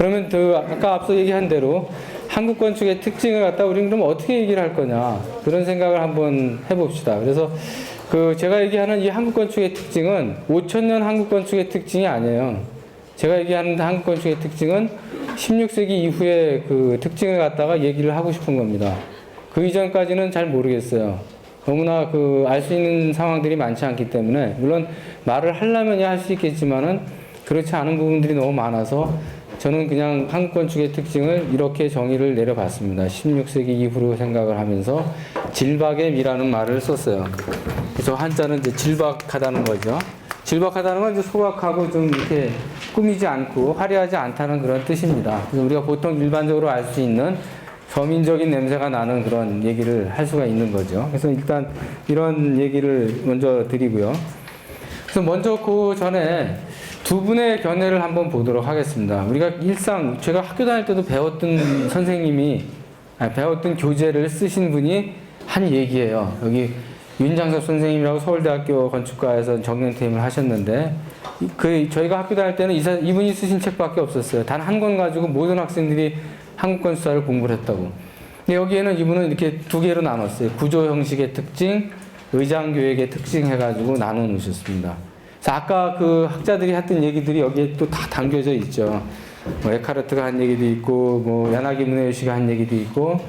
그러면 아까 앞서 얘기한 대로 한국 건축의 특징을 갖다 우리는 그럼 어떻게 얘기를 할 거냐, 그런 생각을 한번 해봅시다. 그래서 제가 얘기하는 이 한국 건축의 특징은 5000년 한국 건축의 특징이 아니에요. 제가 얘기하는 한국 건축의 특징은 16세기 이후의 그 특징을 갖다가 얘기를 하고 싶은 겁니다. 그 이전까지는 잘 모르겠어요. 너무나 알 수 있는 상황들이 많지 않기 때문에, 물론 말을 하려면야 할 수 있겠지만은 그렇지 않은 부분들이 너무 많아서 저는 그냥 한국 건축의 특징을 이렇게 정의를 내려봤습니다. 16세기 이후로 생각을 하면서 질박의 미라는 말을 썼어요. 그래서 한자는 이제 질박하다는 거죠. 질박하다는 건 이제 소박하고 좀 이렇게 꾸미지 않고 화려하지 않다는 그런 뜻입니다. 그래서 우리가 보통 일반적으로 알 수 있는 서민적인 냄새가 나는 그런 얘기를 할 수가 있는 거죠. 그래서 일단 이런 얘기를 먼저 드리고요. 그래서 먼저 그 전에 두 분의 견해를 한번 보도록 하겠습니다. 우리가 제가 학교 다닐 때도 배웠던 배웠던 교재를 쓰신 분이 한 얘기예요. 여기 윤장섭 선생님이라고 서울대학교 건축과에서 정년퇴임을 하셨는데, 저희가 학교 다닐 때는 이분이 쓰신 책밖에 없었어요. 단 한 권 가지고 모든 학생들이 한국 건축사를 공부를 했다고. 근데 여기에는 이분은 이렇게 두 개로 나눴어요. 구조 형식의 특징, 의장 교역의 특징 해가지고 나눠 놓으셨습니다. 그래서 아까 그 학자들이 했던 얘기들이 여기에 또 다 담겨져 있죠. 뭐 에카르트가 한 얘기도 있고, 뭐 야나기 무네요시가 한 얘기도 있고,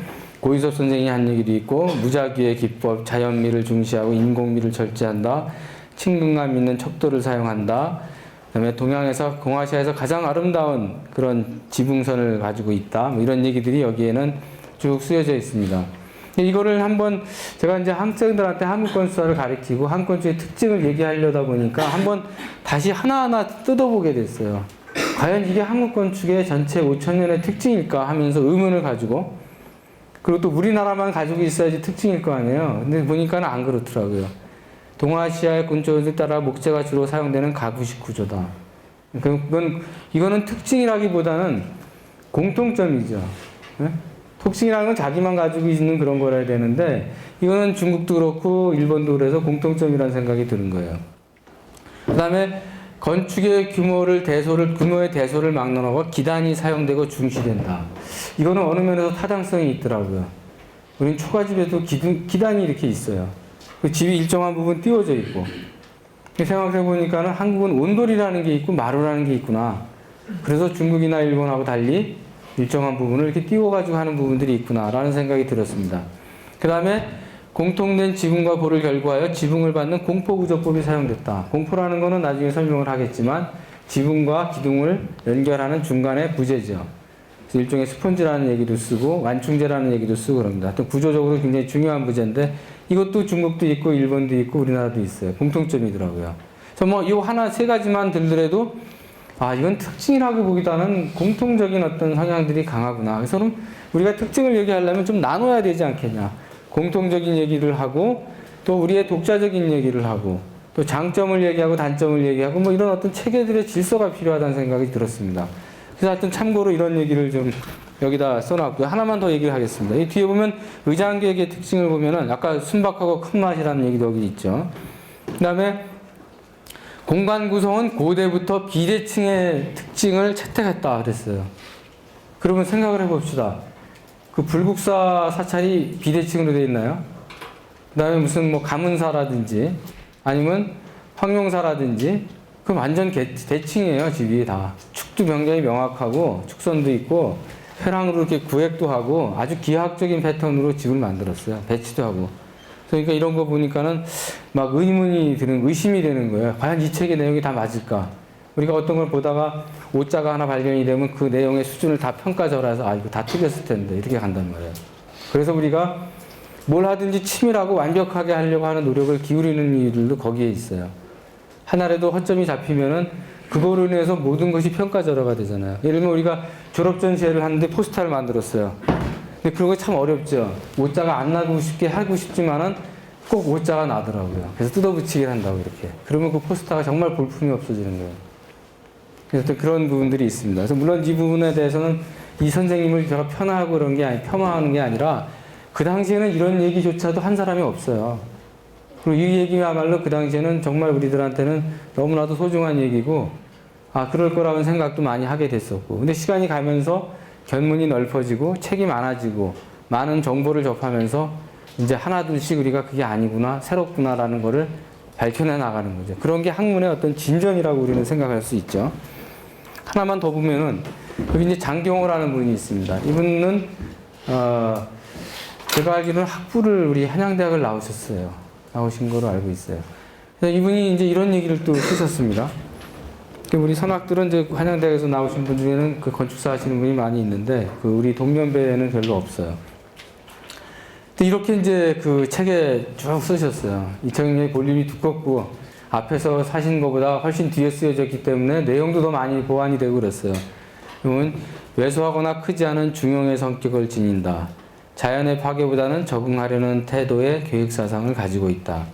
고유섭 선생이 한 얘기도 있고, 무작위의 기법, 자연미를 중시하고 인공미를 절제한다, 친근감 있는 척도를 사용한다, 그다음에 동양에서 동아시아에서 가장 아름다운 그런 지붕선을 가지고 있다, 뭐 이런 얘기들이 여기에는 쭉 쓰여져 있습니다. 이거를 한번 제가 이제 학생들한테 한국 건축사를 가르치고 한국 건축의 특징을 얘기하려다 보니까 한번 다시 하나하나 뜯어보게 됐어요. 과연 이게 한국 건축의 전체 5000년의 특징일까 하면서 의문을 가지고, 그리고 또 우리나라만 가지고 있어야지 특징일 거 아니에요. 근데 보니까는 안 그렇더라고요. 동아시아의 군조에 따라 목재가 주로 사용되는 가구식 구조다. 이거는 특징이라기보다는 공통점이죠. 네? 특징이라는 건 자기만 가지고 있는 그런 거라 되는데, 이거는 중국도 그렇고 일본도 그래서 공통점이라는 생각이 드는 거예요. 그 다음에 건축의 규모의 대소를 막는 허가 기단이 사용되고 중시된다. 이거는 어느 면에서 타당성이 있더라고요. 우리는 초가집에도 기단이 이렇게 있어요. 그 집이 일정한 부분 띄워져 있고, 생각해 보니까는 한국은 온돌이라는 게 있고 마루라는 게 있구나. 그래서 중국이나 일본하고 달리 일정한 부분을 이렇게 띄워가지고 하는 부분들이 있구나라는 생각이 들었습니다. 그 다음에 공통된 지붕과 볼을 결구하여 지붕을 받는 공포구조법이 사용됐다. 공포라는 거는 나중에 설명을 하겠지만 지붕과 기둥을 연결하는 중간의 부재죠. 그래서 일종의 스폰지라는 얘기도 쓰고 완충제라는 얘기도 쓰고 그럽니다. 또 구조적으로 굉장히 중요한 부재인데, 이것도 중국도 있고 일본도 있고 우리나라도 있어요. 공통점이더라고요. 그래서 뭐 이 세 가지만 들더라도 이건 특징이라고 보기보다는 공통적인 어떤 성향들이 강하구나. 그래서 우리가 특징을 얘기하려면 좀 나눠야 되지 않겠냐. 공통적인 얘기를 하고, 또 우리의 독자적인 얘기를 하고, 또 장점을 얘기하고 단점을 얘기하고, 뭐 이런 어떤 체계들의 질서가 필요하다는 생각이 들었습니다. 그래서 하여튼 참고로 이런 얘기를 좀 여기다 써놨고요. 하나만 더 얘기를 하겠습니다. 이 뒤에 보면 의장계획의 특징을 보면은 아까 순박하고 큰 맛이라는 얘기도 여기 있죠. 그 다음에 공간 구성은 고대부터 비대칭의 특징을 채택했다 그랬어요. 그러면 생각을 해봅시다. 그 불국사 사찰이 비대칭으로 되어 있나요? 그 다음에 무슨 뭐 가문사라든지 아니면 황룡사라든지, 그럼 완전 대칭이에요. 집이 다. 축도 굉장히 명확하고 축선도 있고 회랑으로 이렇게 구획도 하고 아주 기하학적인 패턴으로 집을 만들었어요. 배치도 하고. 그러니까 이런 거 보니까는 막 의심이 되는 거예요. 과연 이 책의 내용이 다 맞을까? 우리가 어떤 걸 보다가 오자가 하나 발견이 되면 그 내용의 수준을 다 평가절하해서 이거 다 틀렸을 텐데 이렇게 간단 말이에요. 그래서 우리가 뭘 하든지 치밀하고 완벽하게 하려고 하는 노력을 기울이는 이유들도 거기에 있어요. 하나라도 허점이 잡히면은 그거로 인해서 모든 것이 평가절하가 되잖아요. 예를 들면 우리가 졸업전시회를 하는데 포스터를 만들었어요. 근데 그런 거 참 어렵죠. 오자가 안 나고 하고 싶지만은 꼭 오자가 나더라고요. 그래서 뜯어붙이기를 한다고 이렇게. 그러면 그 포스터가 정말 볼품이 없어지는 거예요. 그래서 또 그런 부분들이 있습니다. 그래서 물론 이 부분에 대해서는 이 선생님을 제가 폄하하는 게 아니라 그 당시에는 이런 얘기조차도 한 사람이 없어요. 그리고 이 얘기야말로 그 당시에는 정말 우리들한테는 너무나도 소중한 얘기고, 그럴 거라는 생각도 많이 하게 됐었고. 근데 시간이 가면서 견문이 넓어지고 책이 많아지고 많은 정보를 접하면서 이제 하나둘씩 우리가 그게 아니구나, 새롭구나라는 거를 밝혀내 나가는 거죠. 그런 게 학문의 어떤 진전이라고 우리는 생각할 수 있죠. 하나만 더 보면은 여기 이제 장경호라는 분이 있습니다. 이분은 제가 알기로는 학부를 우리 한양대학을 나오신 거로 알고 있어요. 그래서 이분이 이제 이런 얘기를 또 쓰셨습니다. 우리 선학들은 이제 한양대학에서 나오신 분 중에는 그 건축사 하시는 분이 많이 있는데 그 우리 동년배에는 별로 없어요. 근데 이렇게 이제 그 책에 쭉 쓰셨어요. 이 책의 볼륨이 두껍고 앞에서 사신 것보다 훨씬 뒤에 쓰여졌기 때문에 내용도 더 많이 보완이 되고 그랬어요. 이건 왜소하거나 크지 않은 중용의 성격을 지닌다. 자연의 파괴보다는 적응하려는 태도의 계획사상을 가지고 있다.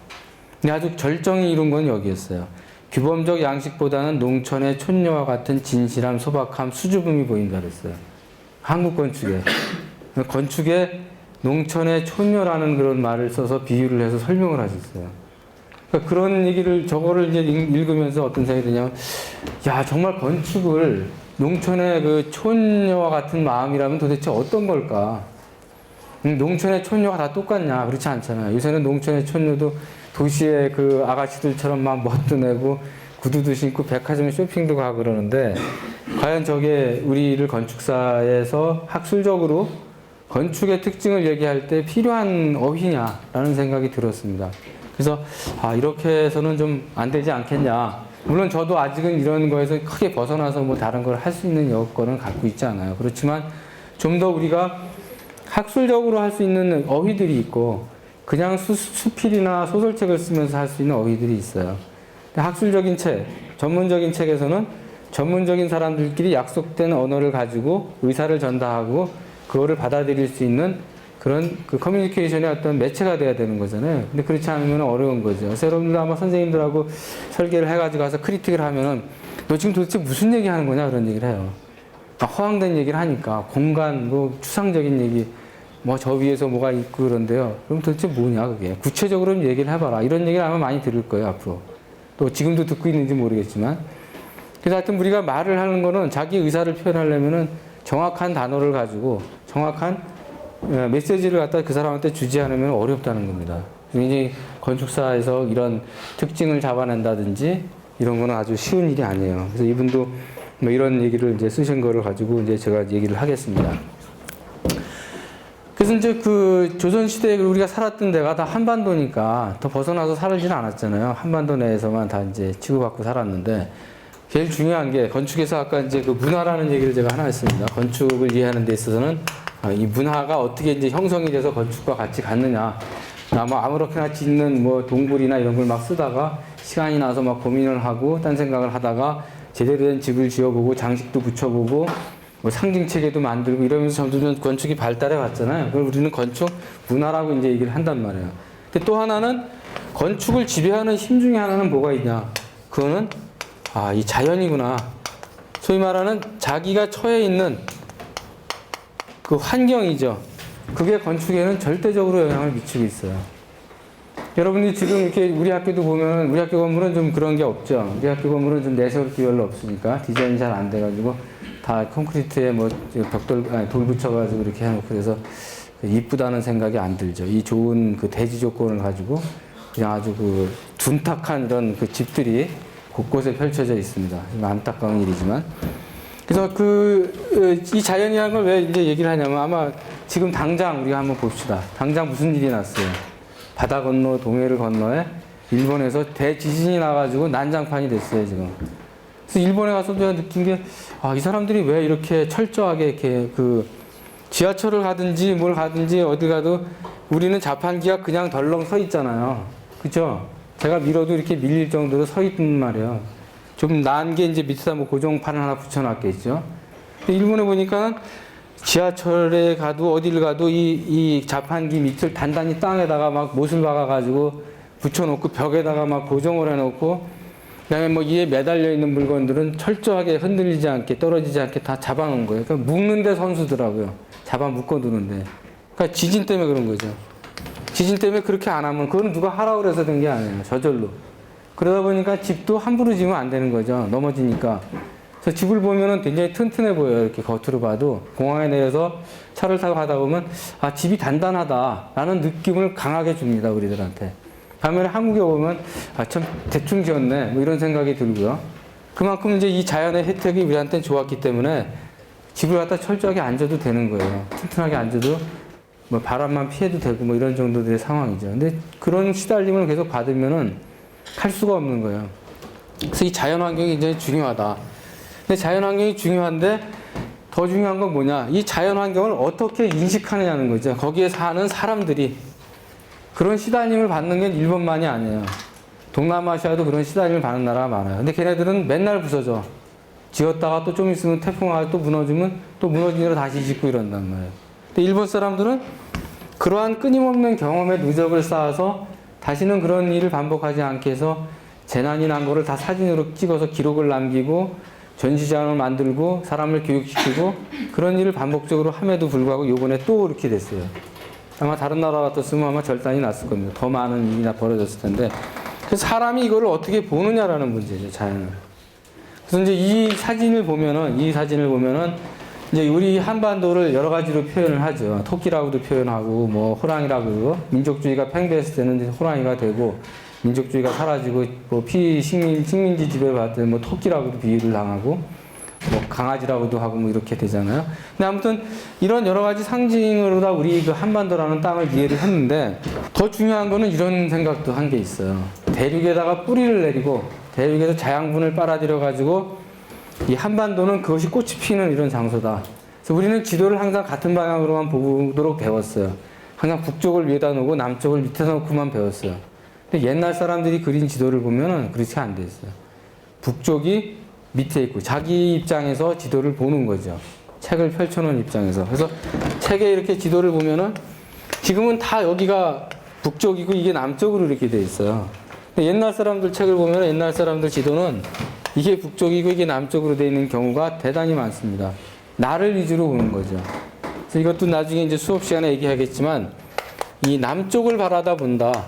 근데 아주 절정이 이룬 건 여기였어요. 규범적 양식보다는 농촌의 촌녀와 같은 진실함, 소박함, 수줍음이 보인다 그랬어요. 한국 건축에 농촌의 촌녀라는 그런 말을 써서 비유를 해서 설명을 하셨어요. 그러니까 그런 얘기를, 저거를 이제 읽으면서 어떤 생각이 드냐면, 야, 정말 건축을 농촌의 그 촌녀와 같은 마음이라면 도대체 어떤 걸까? 농촌의 촌녀가 다 똑같냐? 그렇지 않잖아요. 요새는 농촌의 촌녀도 도시의 그 아가씨들처럼 막 멋도 내고 구두도 신고 백화점에 쇼핑도 가고 그러는데, 과연 저게 우리를 건축사에서 학술적으로 건축의 특징을 얘기할 때 필요한 어휘냐라는 생각이 들었습니다. 그래서 이렇게 해서는 좀 안 되지 않겠냐. 물론 저도 아직은 이런 거에서 크게 벗어나서 뭐 다른 걸 할 수 있는 여건은 갖고 있지 않아요. 그렇지만 좀 더 우리가 학술적으로 할 수 있는 어휘들이 있고 그냥 수필이나 소설책을 쓰면서 할 수 있는 어휘들이 있어요. 학술적인 책, 전문적인 책에서는 전문적인 사람들끼리 약속된 언어를 가지고 의사를 전달하고 그거를 받아들일 수 있는 그런 그 커뮤니케이션의 어떤 매체가 돼야 되는 거잖아요. 근데 그렇지 않으면 어려운 거죠. 그래서 여러분들 아마 선생님들하고 설계를 해가지고 가서 크리틱을 하면은 너 지금 도대체 무슨 얘기 하는 거냐 그런 얘기를 해요. 허황된 얘기를 하니까 공간, 뭐 추상적인 얘기, 뭐 저 위에서 뭐가 있고 그런데요. 그럼 도대체 뭐냐 그게. 구체적으로 좀 얘기를 해봐라. 이런 얘기를 아마 많이 들을 거예요 앞으로. 또 지금도 듣고 있는지 모르겠지만. 그래서 하여튼 우리가 말을 하는 거는 자기 의사를 표현하려면은 정확한 단어를 가지고 정확한 메시지를 갖다 그 사람한테 주지 않으면 어렵다는 겁니다. 굉장히 건축사에서 이런 특징을 잡아낸다든지 이런 거는 아주 쉬운 일이 아니에요. 그래서 이분도 뭐 이런 얘기를 이제 쓰신 거를 가지고 이제 제가 얘기를 하겠습니다. 그래서 이제 그 조선시대에 우리가 살았던 데가 다 한반도니까 더 벗어나서 살지는 않았잖아요. 한반도 내에서만 다 이제 치고받고 살았는데 제일 중요한 게 건축에서 아까 이제 그 문화라는 얘기를 제가 하나 했습니다. 건축을 이해하는 데 있어서는 이 문화가 어떻게 이제 형성이 돼서 건축과 같이 갔느냐. 뭐 아무렇게나 짓는 뭐 동굴이나 이런 걸 막 쓰다가 시간이 나서 막 고민을 하고 딴 생각을 하다가 제대로 된 집을 지어보고 장식도 붙여보고 뭐 상징 체계도 만들고 이러면서 점점 건축이 발달해 왔잖아요. 그걸 우리는 건축 문화라고 이제 얘기를 한단 말이에요. 근데 또 하나는 건축을 지배하는 힘 중에 하나는 뭐가 있냐. 그거는 이 자연이구나. 소위 말하는 자기가 처해 있는 그 환경이죠. 그게 건축에는 절대적으로 영향을 미치고 있어요. 여러분이 지금 이렇게 우리 학교도 보면 우리 학교 건물은 좀 그런 게 없죠. 우리 학교 건물은 좀 내세울 게 별로 없으니까 디자인이 잘 안 돼가지고 다 콘크리트에 뭐 돌 붙여가지고 이렇게 해놓고 그래서 이쁘다는 생각이 안 들죠. 이 좋은 그 대지 조건을 가지고 그냥 아주 그 둔탁한 이런 그 집들이 곳곳에 펼쳐져 있습니다. 안타까운 일이지만. 그래서 이 자연이라는 걸 왜 이제 얘기를 하냐면 아마 지금 당장 우리가 한번 봅시다. 당장 무슨 일이 났어요. 바다 건너 동해를 건너에 일본에서 대지진이 나가지고 난장판이 됐어요, 지금. 그래서 일본에 가서 제가 느낀 게, 이 사람들이 왜 이렇게 철저하게 이렇게 그 지하철을 가든지 뭘 가든지 어디 가도 우리는 자판기가 그냥 덜렁 서 있잖아요. 그죠? 제가 밀어도 이렇게 밀릴 정도로 서 있단 말이에요. 좀 나은 게 이제 밑에다 뭐 고정판을 하나 붙여놨겠죠. 일본에 보니까 지하철에 가도 어딜 가도 이 자판기 밑을 단단히 땅에다가 막 못을 박아가지고 붙여놓고 벽에다가 막 고정을 해놓고 그다음에 뭐 이에 매달려 있는 물건들은 철저하게 흔들리지 않게 떨어지지 않게 다 잡아놓은 거예요. 그러니까 묶는데 선수더라고요. 잡아 묶어두는데. 그러니까 지진 때문에 그런 거죠. 지진 때문에 그렇게 안 하면 그건 누가 하라고 그래서 된 게 아니에요. 저절로. 그러다 보니까 집도 함부로 지으면 안 되는 거죠. 넘어지니까. 그래서 집을 보면은 굉장히 튼튼해 보여요. 이렇게 겉으로 봐도. 공항에 내려서 차를 타고 가다 보면, 아, 집이 단단하다라는 느낌을 강하게 줍니다, 우리들한테. 반면에 한국에 오면, 아, 참 대충 지었네. 뭐 이런 생각이 들고요. 그만큼 이제 이 자연의 혜택이 우리한테 좋았기 때문에 집을 갖다 철저하게 앉아도 되는 거예요. 튼튼하게 앉아도 뭐 바람만 피해도 되고 뭐 이런 정도의 상황이죠. 근데 그런 시달림을 계속 받으면은 할 수가 없는 거예요. 그래서 이 자연 환경이 굉장히 중요하다. 근데 자연 환경이 중요한데 더 중요한 건 뭐냐? 이 자연 환경을 어떻게 인식하느냐는 거죠. 거기에 사는 사람들이 그런 시달림을 받는 게 일본만이 아니에요. 동남아시아도 그런 시달림을 받는 나라가 많아요. 근데 걔네들은 맨날 부서져. 지었다가 또 좀 있으면 태풍 와서 또 무너지면 또 무너진 대로 다시 짓고 이런단 말이에요. 근데 일본 사람들은 그러한 끊임없는 경험의 누적을 쌓아서 다시는 그런 일을 반복하지 않게 해서 재난이 난 거를 다 사진으로 찍어서 기록을 남기고 전시장을 만들고 사람을 교육시키고 그런 일을 반복적으로 함에도 불구하고 요번에 또 이렇게 됐어요. 아마 다른 나라 같았으면 아마 절단이 났을 겁니다. 더 많은 일이 벌어졌을 텐데. 그래서 사람이 이거를 어떻게 보느냐라는 문제죠, 자연을. 그래서 이제 이 사진을 보면은 이제 우리 한반도를 여러 가지로 표현을 하죠. 토끼라고도 표현하고, 뭐, 호랑이라고, 민족주의가 팽배했을 때는 이제 호랑이가 되고, 민족주의가 사라지고, 뭐, 식민지 지배받을 뭐, 토끼라고도 비유를 당하고, 뭐, 강아지라고도 하고, 뭐, 이렇게 되잖아요. 근데 아무튼, 이런 여러 가지 상징으로 다 우리 그 한반도라는 땅을 이해를 했는데, 더 중요한 거는 이런 생각도 한 게 있어요. 대륙에다가 뿌리를 내리고, 대륙에서 자양분을 빨아들여가지고, 이 한반도는 그것이 꽃이 피는 이런 장소다. 그래서 우리는 지도를 항상 같은 방향으로만 보도록 배웠어요. 항상 북쪽을 위에다 놓고 남쪽을 밑에 놓고만 배웠어요. 근데 옛날 사람들이 그린 지도를 보면은 그렇게 안 됐어요. 북쪽이 밑에 있고 자기 입장에서 지도를 보는 거죠. 책을 펼쳐놓은 입장에서. 그래서 책에 이렇게 지도를 보면은 지금은 다 여기가 북쪽이고 이게 남쪽으로 이렇게 돼 있어요. 근데 옛날 사람들 책을 보면 옛날 사람들 지도는 이게 북쪽이고 이게 남쪽으로 되어 있는 경우가 대단히 많습니다. 나를 위주로 보는 거죠. 그래서 이것도 나중에 이제 수업 시간에 얘기하겠지만 이 남쪽을 바라다 본다.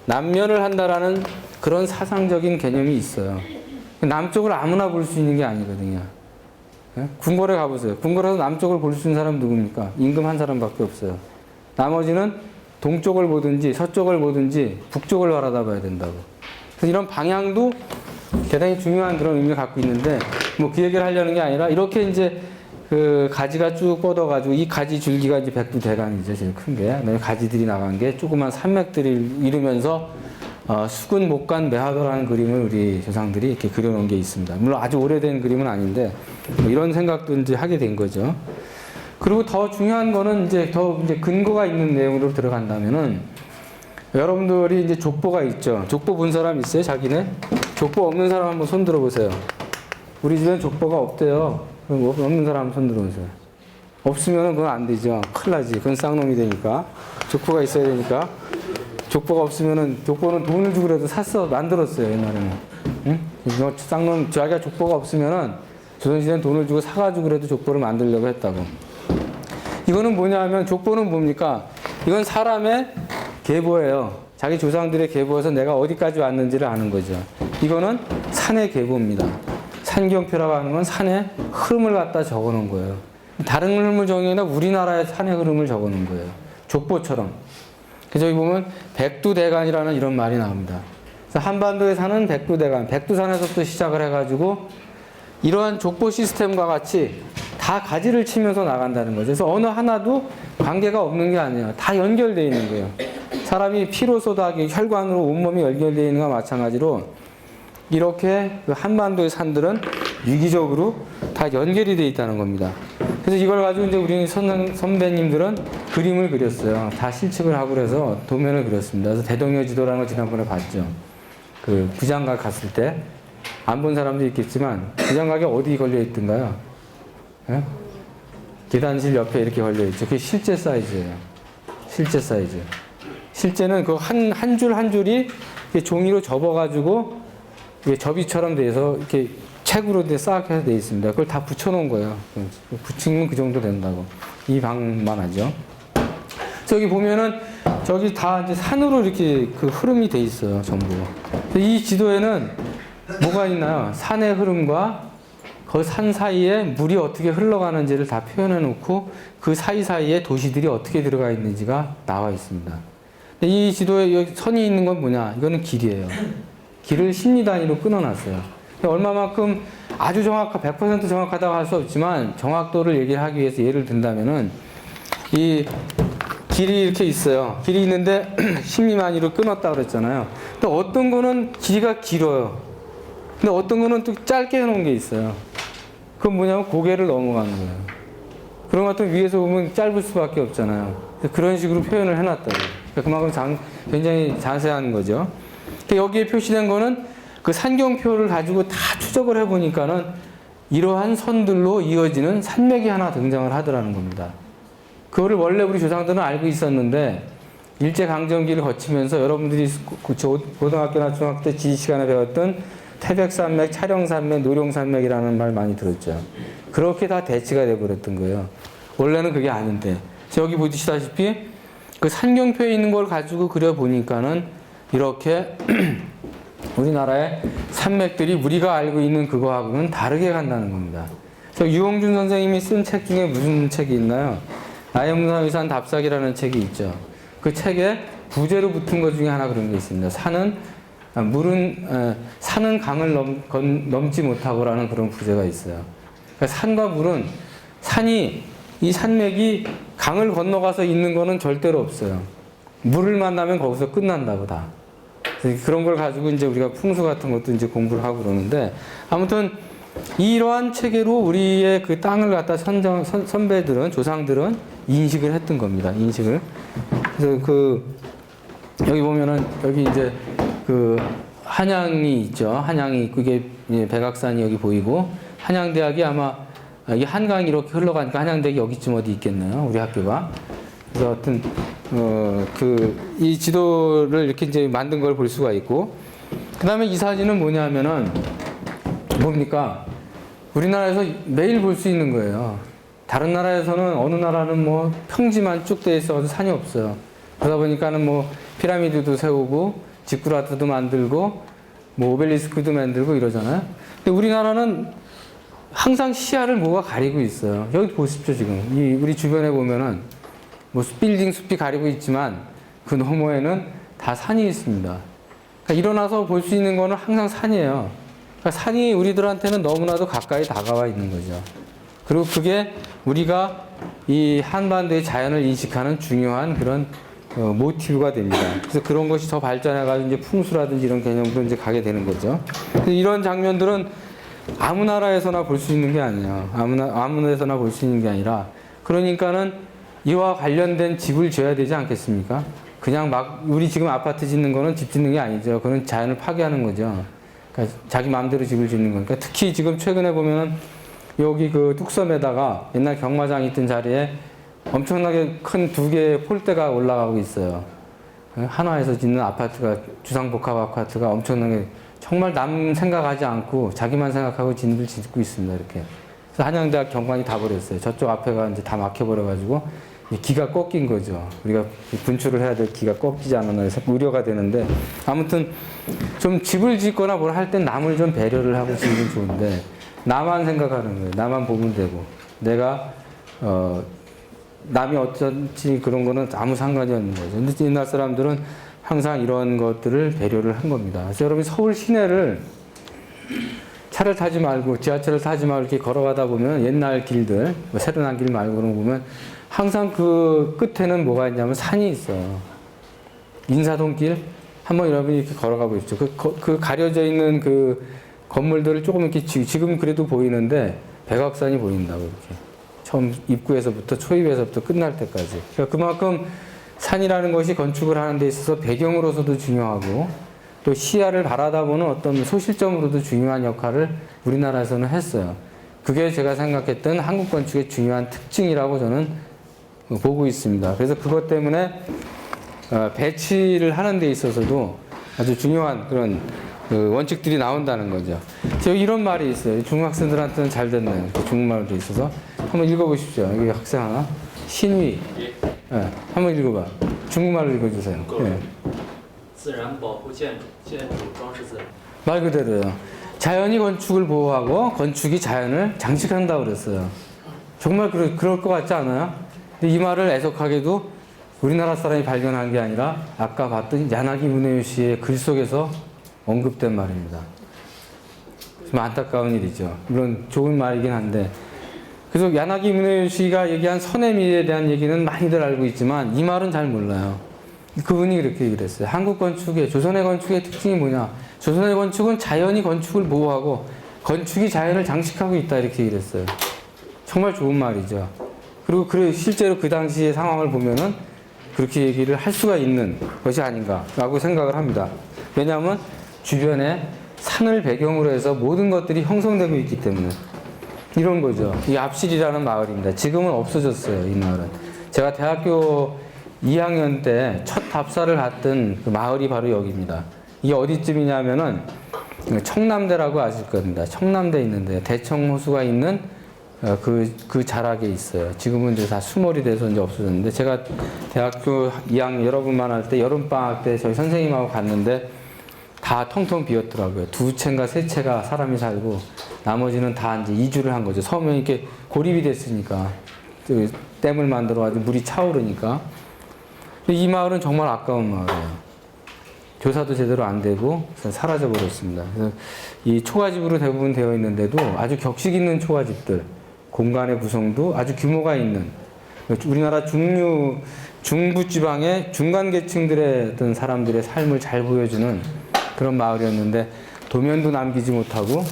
남면을 한다라는 그런 사상적인 개념이 있어요. 남쪽을 아무나 볼 수 있는 게 아니거든요. 궁궐에 가보세요. 궁궐에서 남쪽을 볼 수 있는 사람 누굽니까? 임금 한 사람밖에 없어요. 나머지는 동쪽을 보든지 서쪽을 보든지 북쪽을 바라다 봐야 된다고. 그래서 이런 방향도 대단히 중요한 그런 의미를 갖고 있는데, 뭐 그 얘기를 하려는 게 아니라, 이렇게 이제 그 가지가 쭉 뻗어가지고, 이 가지 줄기가 이제 백두대간이죠, 제일 큰 게. 가지들이 나간 게 조그만 산맥들을 이루면서, 수군, 목간, 매화도라는 그림을 우리 조상들이 이렇게 그려놓은 게 있습니다. 물론 아주 오래된 그림은 아닌데, 뭐 이런 생각도 이제 하게 된 거죠. 그리고 더 중요한 거는 이제 더 이제 근거가 있는 내용으로 들어간다면은, 여러분들이 이제 족보가 있죠. 족보 본 사람 있어요, 자기네? 족보 없는 사람 한번 손 들어보세요. 우리 집엔 족보가 없대요. 그럼 없는 사람 한번 손 들어보세요. 없으면 그건 안 되죠. 큰일 나지. 그건 쌍놈이 되니까. 족보가 있어야 되니까. 족보가 없으면은, 족보는 돈을 주고라도 만들었어요, 옛날에는. 응? 쌍놈, 자기가 족보가 없으면은, 조선시대는 돈을 주고 사가지고 그래도 족보를 만들려고 했다고. 이거는 뭐냐 하면, 족보는 뭡니까? 이건 사람의 계보예요. 자기 조상들의 계보에서 내가 어디까지 왔는지를 아는 거죠. 이거는 산의 계보입니다. 산경표라고 하는 건 산의 흐름을 갖다 적어 놓은 거예요. 다른 흐름을 적는 게 아니라 우리나라의 산의 흐름을 적어 놓은 거예요. 족보처럼. 그래서 여기 보면 백두대간이라는 이런 말이 나옵니다. 그래서 한반도에 사는 백두대간, 백두산에서부터 시작을 해가지고 이러한 족보 시스템과 같이 다 가지를 치면서 나간다는 거죠. 그래서 어느 하나도 관계가 없는 게 아니에요. 다 연결되어 있는 거예요. 사람이 피로소도 하기 혈관으로 온몸이 연결되어 있는 것과 마찬가지로 이렇게 그 한반도의 산들은 유기적으로 다 연결이 되어 있다는 겁니다. 그래서 이걸 가지고 이제 우리 선배님들은 그림을 그렸어요. 다 실측을 하고 그래서 도면을 그렸습니다. 그래서 대동여 지도라는 거 지난번에 봤죠. 그 부장각 갔을 때 안 본 사람도 있겠지만 부장각에 어디 걸려 있던가요? 예? 계단실 옆에 이렇게 걸려 있죠. 그게 실제 사이즈예요. 실제 사이즈. 실제는 그 한 줄 한 줄이 종이로 접어가지고 접이처럼 돼서 이렇게 책으로 쌓게 돼 있습니다. 그걸 다 붙여놓은 거예요. 붙이면 그 정도 된다고. 이 방만 하죠. 그래서 여기 보면은 저기 다 이제 산으로 이렇게 그 흐름이 돼 있어요. 전부. 이 지도에는 뭐가 있나요? 산의 흐름과 그 산 사이에 물이 어떻게 흘러가는지를 다 표현해 놓고 그 사이사이에 도시들이 어떻게 들어가 있는지가 나와 있습니다. 이 지도에 여기 선이 있는 건 뭐냐? 이거는 길이에요. 길을 10리 단위로 끊어놨어요. 얼마만큼 아주 100% 정확하다고 할 수 없지만 정확도를 얘기하기 위해서 예를 든다면은 이 길이 이렇게 있어요. 길이 있는데 10리 단위로 끊었다고 그랬잖아요. 근데 어떤 거는 길이가 길어요. 근데 어떤 거는 또 짧게 해놓은 게 있어요. 그건 뭐냐면 고개를 넘어가는 거예요. 그런 것 같으면 위에서 보면 짧을 수밖에 없잖아요. 그런 식으로 표현을 해놨다고. 그만큼 굉장히 자세한 거죠. 여기에 표시된 거는 그 산경표를 가지고 다 추적을 해보니까는 이러한 선들로 이어지는 산맥이 하나 등장을 하더라는 겁니다. 그거를 원래 우리 조상들은 알고 있었는데 일제강점기를 거치면서 여러분들이 고등학교나 중학교 때 지리 시간에 배웠던 태백산맥, 촬영산맥, 노룡산맥이라는 말 많이 들었죠. 그렇게 다 대치가 돼버렸던 거예요. 원래는 그게 아닌데. 여기 보시다시피 그 산경표에 있는 걸 가지고 그려보니까는 이렇게 우리나라의 산맥들이 우리가 알고 있는 그거하고는 다르게 간다는 겁니다. 유홍준 선생님이 쓴 책 중에 무슨 책이 있나요? 나의 문화유산 답사기라는 책이 있죠. 그 책에 부제로 붙은 것 중에 하나 그런 게 있습니다. 산은 강을 넘지 못하고라는 그런 부제가 있어요. 그러니까 산과 물은 이 산맥이 강을 건너가서 있는 거는 절대로 없어요. 물을 만나면 거기서 끝난다고 다. 그런 걸 가지고 이제 우리가 풍수 같은 것도 이제 공부를 하고 그러는데 아무튼 이러한 체계로 우리의 그 땅을 갖다 선배들은 조상들은 인식을 했던 겁니다. 인식을. 그래서 여기 보면은 여기 이제 그 한양이 있죠. 한양이 있고 이게 백악산이 여기 보이고 한양대학이 아마 이 한강이 이렇게 흘러가니까 한양대학이 여기쯤 어디 있겠네요. 우리 학교가. 그래서 어떤 이 지도를 이렇게 이제 만든 걸 볼 수가 있고 그다음에 이 사진은 뭐냐면은 뭡니까? 우리나라에서 매일 볼 수 있는 거예요. 다른 나라에서는 어느 나라는 뭐 평지만 쭉 돼 있어서 산이 없어요. 그러다 보니까는 뭐 피라미드도 세우고 지구라트도 만들고 뭐 오벨리스크도 만들고 이러잖아요. 근데 우리나라는 항상 시야를 뭐가 가리고 있어요. 여기 보십시오 지금 우리 주변에 보면은 뭐 빌딩 숲이 가리고 있지만 그 너머에는 다 산이 있습니다. 그러니까 일어나서 볼 수 있는 거는 항상 산이에요. 그러니까 산이 우리들한테는 너무나도 가까이 다가와 있는 거죠. 그리고 그게 우리가 이 한반도의 자연을 인식하는 중요한 그런 모티브가 됩니다. 그래서 그런 것이 더 발전해가지고 이제 풍수라든지 이런 개념으로 이제 가게 되는 거죠. 이런 장면들은 아무 나라에서나 볼 수 있는 게 아니에요. 아무 데서나 볼 수 있는 게 아니라 그러니까는 이와 관련된 집을 지어야 되지 않겠습니까? 그냥 막 우리 지금 아파트 짓는 거는 집 짓는 게 아니죠. 그건 자연을 파괴하는 거죠. 그러니까 자기 마음대로 집을 짓는 거니까. 특히 지금 최근에 보면은 여기 그 뚝섬에다가 옛날 경마장이 있던 자리에 엄청나게 큰 2개의 폴대가 올라가고 있어요. 한화에서 짓는 아파트가 주상복합 아파트가 엄청나게 정말 남 생각하지 않고 자기만 생각하고 짓고 있습니다. 이렇게. 그래서 한양대학 경관이 다 버렸어요. 저쪽 앞에가 이제 다 막혀버려가지고 기가 꺾인 거죠. 우리가 분출을 해야 될 기가 꺾이지 않았나 해서 우려가 되는데 아무튼 좀 집을 짓거나 뭘 할 땐 남을 좀 배려를 하고 짓는 좋은데 나만 생각하는 거예요. 나만 보면 되고 내가 남이 어쩐지 그런 거는 아무 상관이 없는 거죠. 근데 옛날 사람들은 항상 이런 것들을 배려를 한 겁니다. 그래서 여러분 서울 시내를 차를 타지 말고 지하철을 타지 말고 이렇게 걸어가다 보면 옛날 길들 뭐 새로 난 길 말고 그런 거 보면 항상 그 끝에는 뭐가 있냐면 산이 있어요. 인사동길 한번 여러분이 이렇게 걸어가 보십시오. 그 가려져 있는 그 건물들을 조금 이렇게 지금 그래도 보이는데 백악산이 보인다고 이렇게 처음 입구에서부터 초입에서부터 끝날 때까지. 그러니까 그만큼 산이라는 것이 건축을 하는 데 있어서 배경으로서도 중요하고 또 시야를 바라다보는 어떤 소실점으로도 중요한 역할을 우리나라에서는 했어요. 그게 제가 생각했던 한국 건축의 중요한 특징이라고 저는 보고 있습니다. 그래서 그것 때문에 배치를 하는 데 있어서도 아주 중요한 그런 원칙들이 나온다는 거죠. 여기 이런 말이 있어요. 중학생들한테는 잘 됐네요. 중국말로 돼 있어서. 한번 읽어보십시오. 여기 학생 하나. 신위. 네, 한번 읽어봐. 중국말로 읽어주세요. 네. 말 그대로요. 자연이 건축을 보호하고 건축이 자연을 장식한다고 그랬어요. 정말 그럴 것 같지 않아요? 근데 이 말을 애석하게도 우리나라 사람이 발견한 게 아니라 아까 봤던 야나기 무네요 씨의 글 속에서 언급된 말입니다. 좀 안타까운 일이죠. 물론 좋은 말이긴 한데. 그래서 야나기 무네요 씨가 얘기한 선의 미에 대한 얘기는 많이들 알고 있지만 이 말은 잘 몰라요. 그분이 이렇게 얘기를 했어요. 한국 건축의, 조선의 건축의 특징이 뭐냐? 조선의 건축은 자연이 건축을 보호하고 건축이 자연을 장식하고 있다 이렇게 얘기를 했어요. 정말 좋은 말이죠. 그리고 실제로 그 당시의 상황을 보면은 그렇게 얘기를 할 수가 있는 것이 아닌가라고 생각을 합니다. 왜냐하면 주변에 산을 배경으로 해서 모든 것들이 형성되고 있기 때문에 이런 거죠. 이 압실이라는 마을입니다. 지금은 없어졌어요. 이 마을은. 제가 대학교 2학년 때 첫 답사를 갔던 그 마을이 바로 여기입니다. 이게 어디쯤이냐면은 청남대라고 아실 겁니다. 청남대에 있는데 대청 호수가 있는 그 자락에 있어요. 지금은 이제 다 수몰이 돼서 이제 없어졌는데 제가 대학교 2학년 여러분만 할 때 여름방학 때 저희 선생님하고 갔는데 다 텅텅 비었더라고요. 2채인가 3채가 사람이 살고 나머지는 다 이제 이주를 한 거죠. 섬에 이렇게 고립이 됐으니까 댐을 만들어가지고 물이 차오르니까. 이 마을은 정말 아까운 마을이에요. 교사도 제대로 안 되고 사라져 버렸습니다. 그래서 이 초가집으로 대부분 되어 있는데도 아주 격식 있는 초가집들, 공간의 구성도 아주 규모가 있는 우리나라 중부 지방의 중간 계층들의 어떤 사람들의 삶을 잘 보여주는 그런 마을이었는데 도면도 남기지 못하고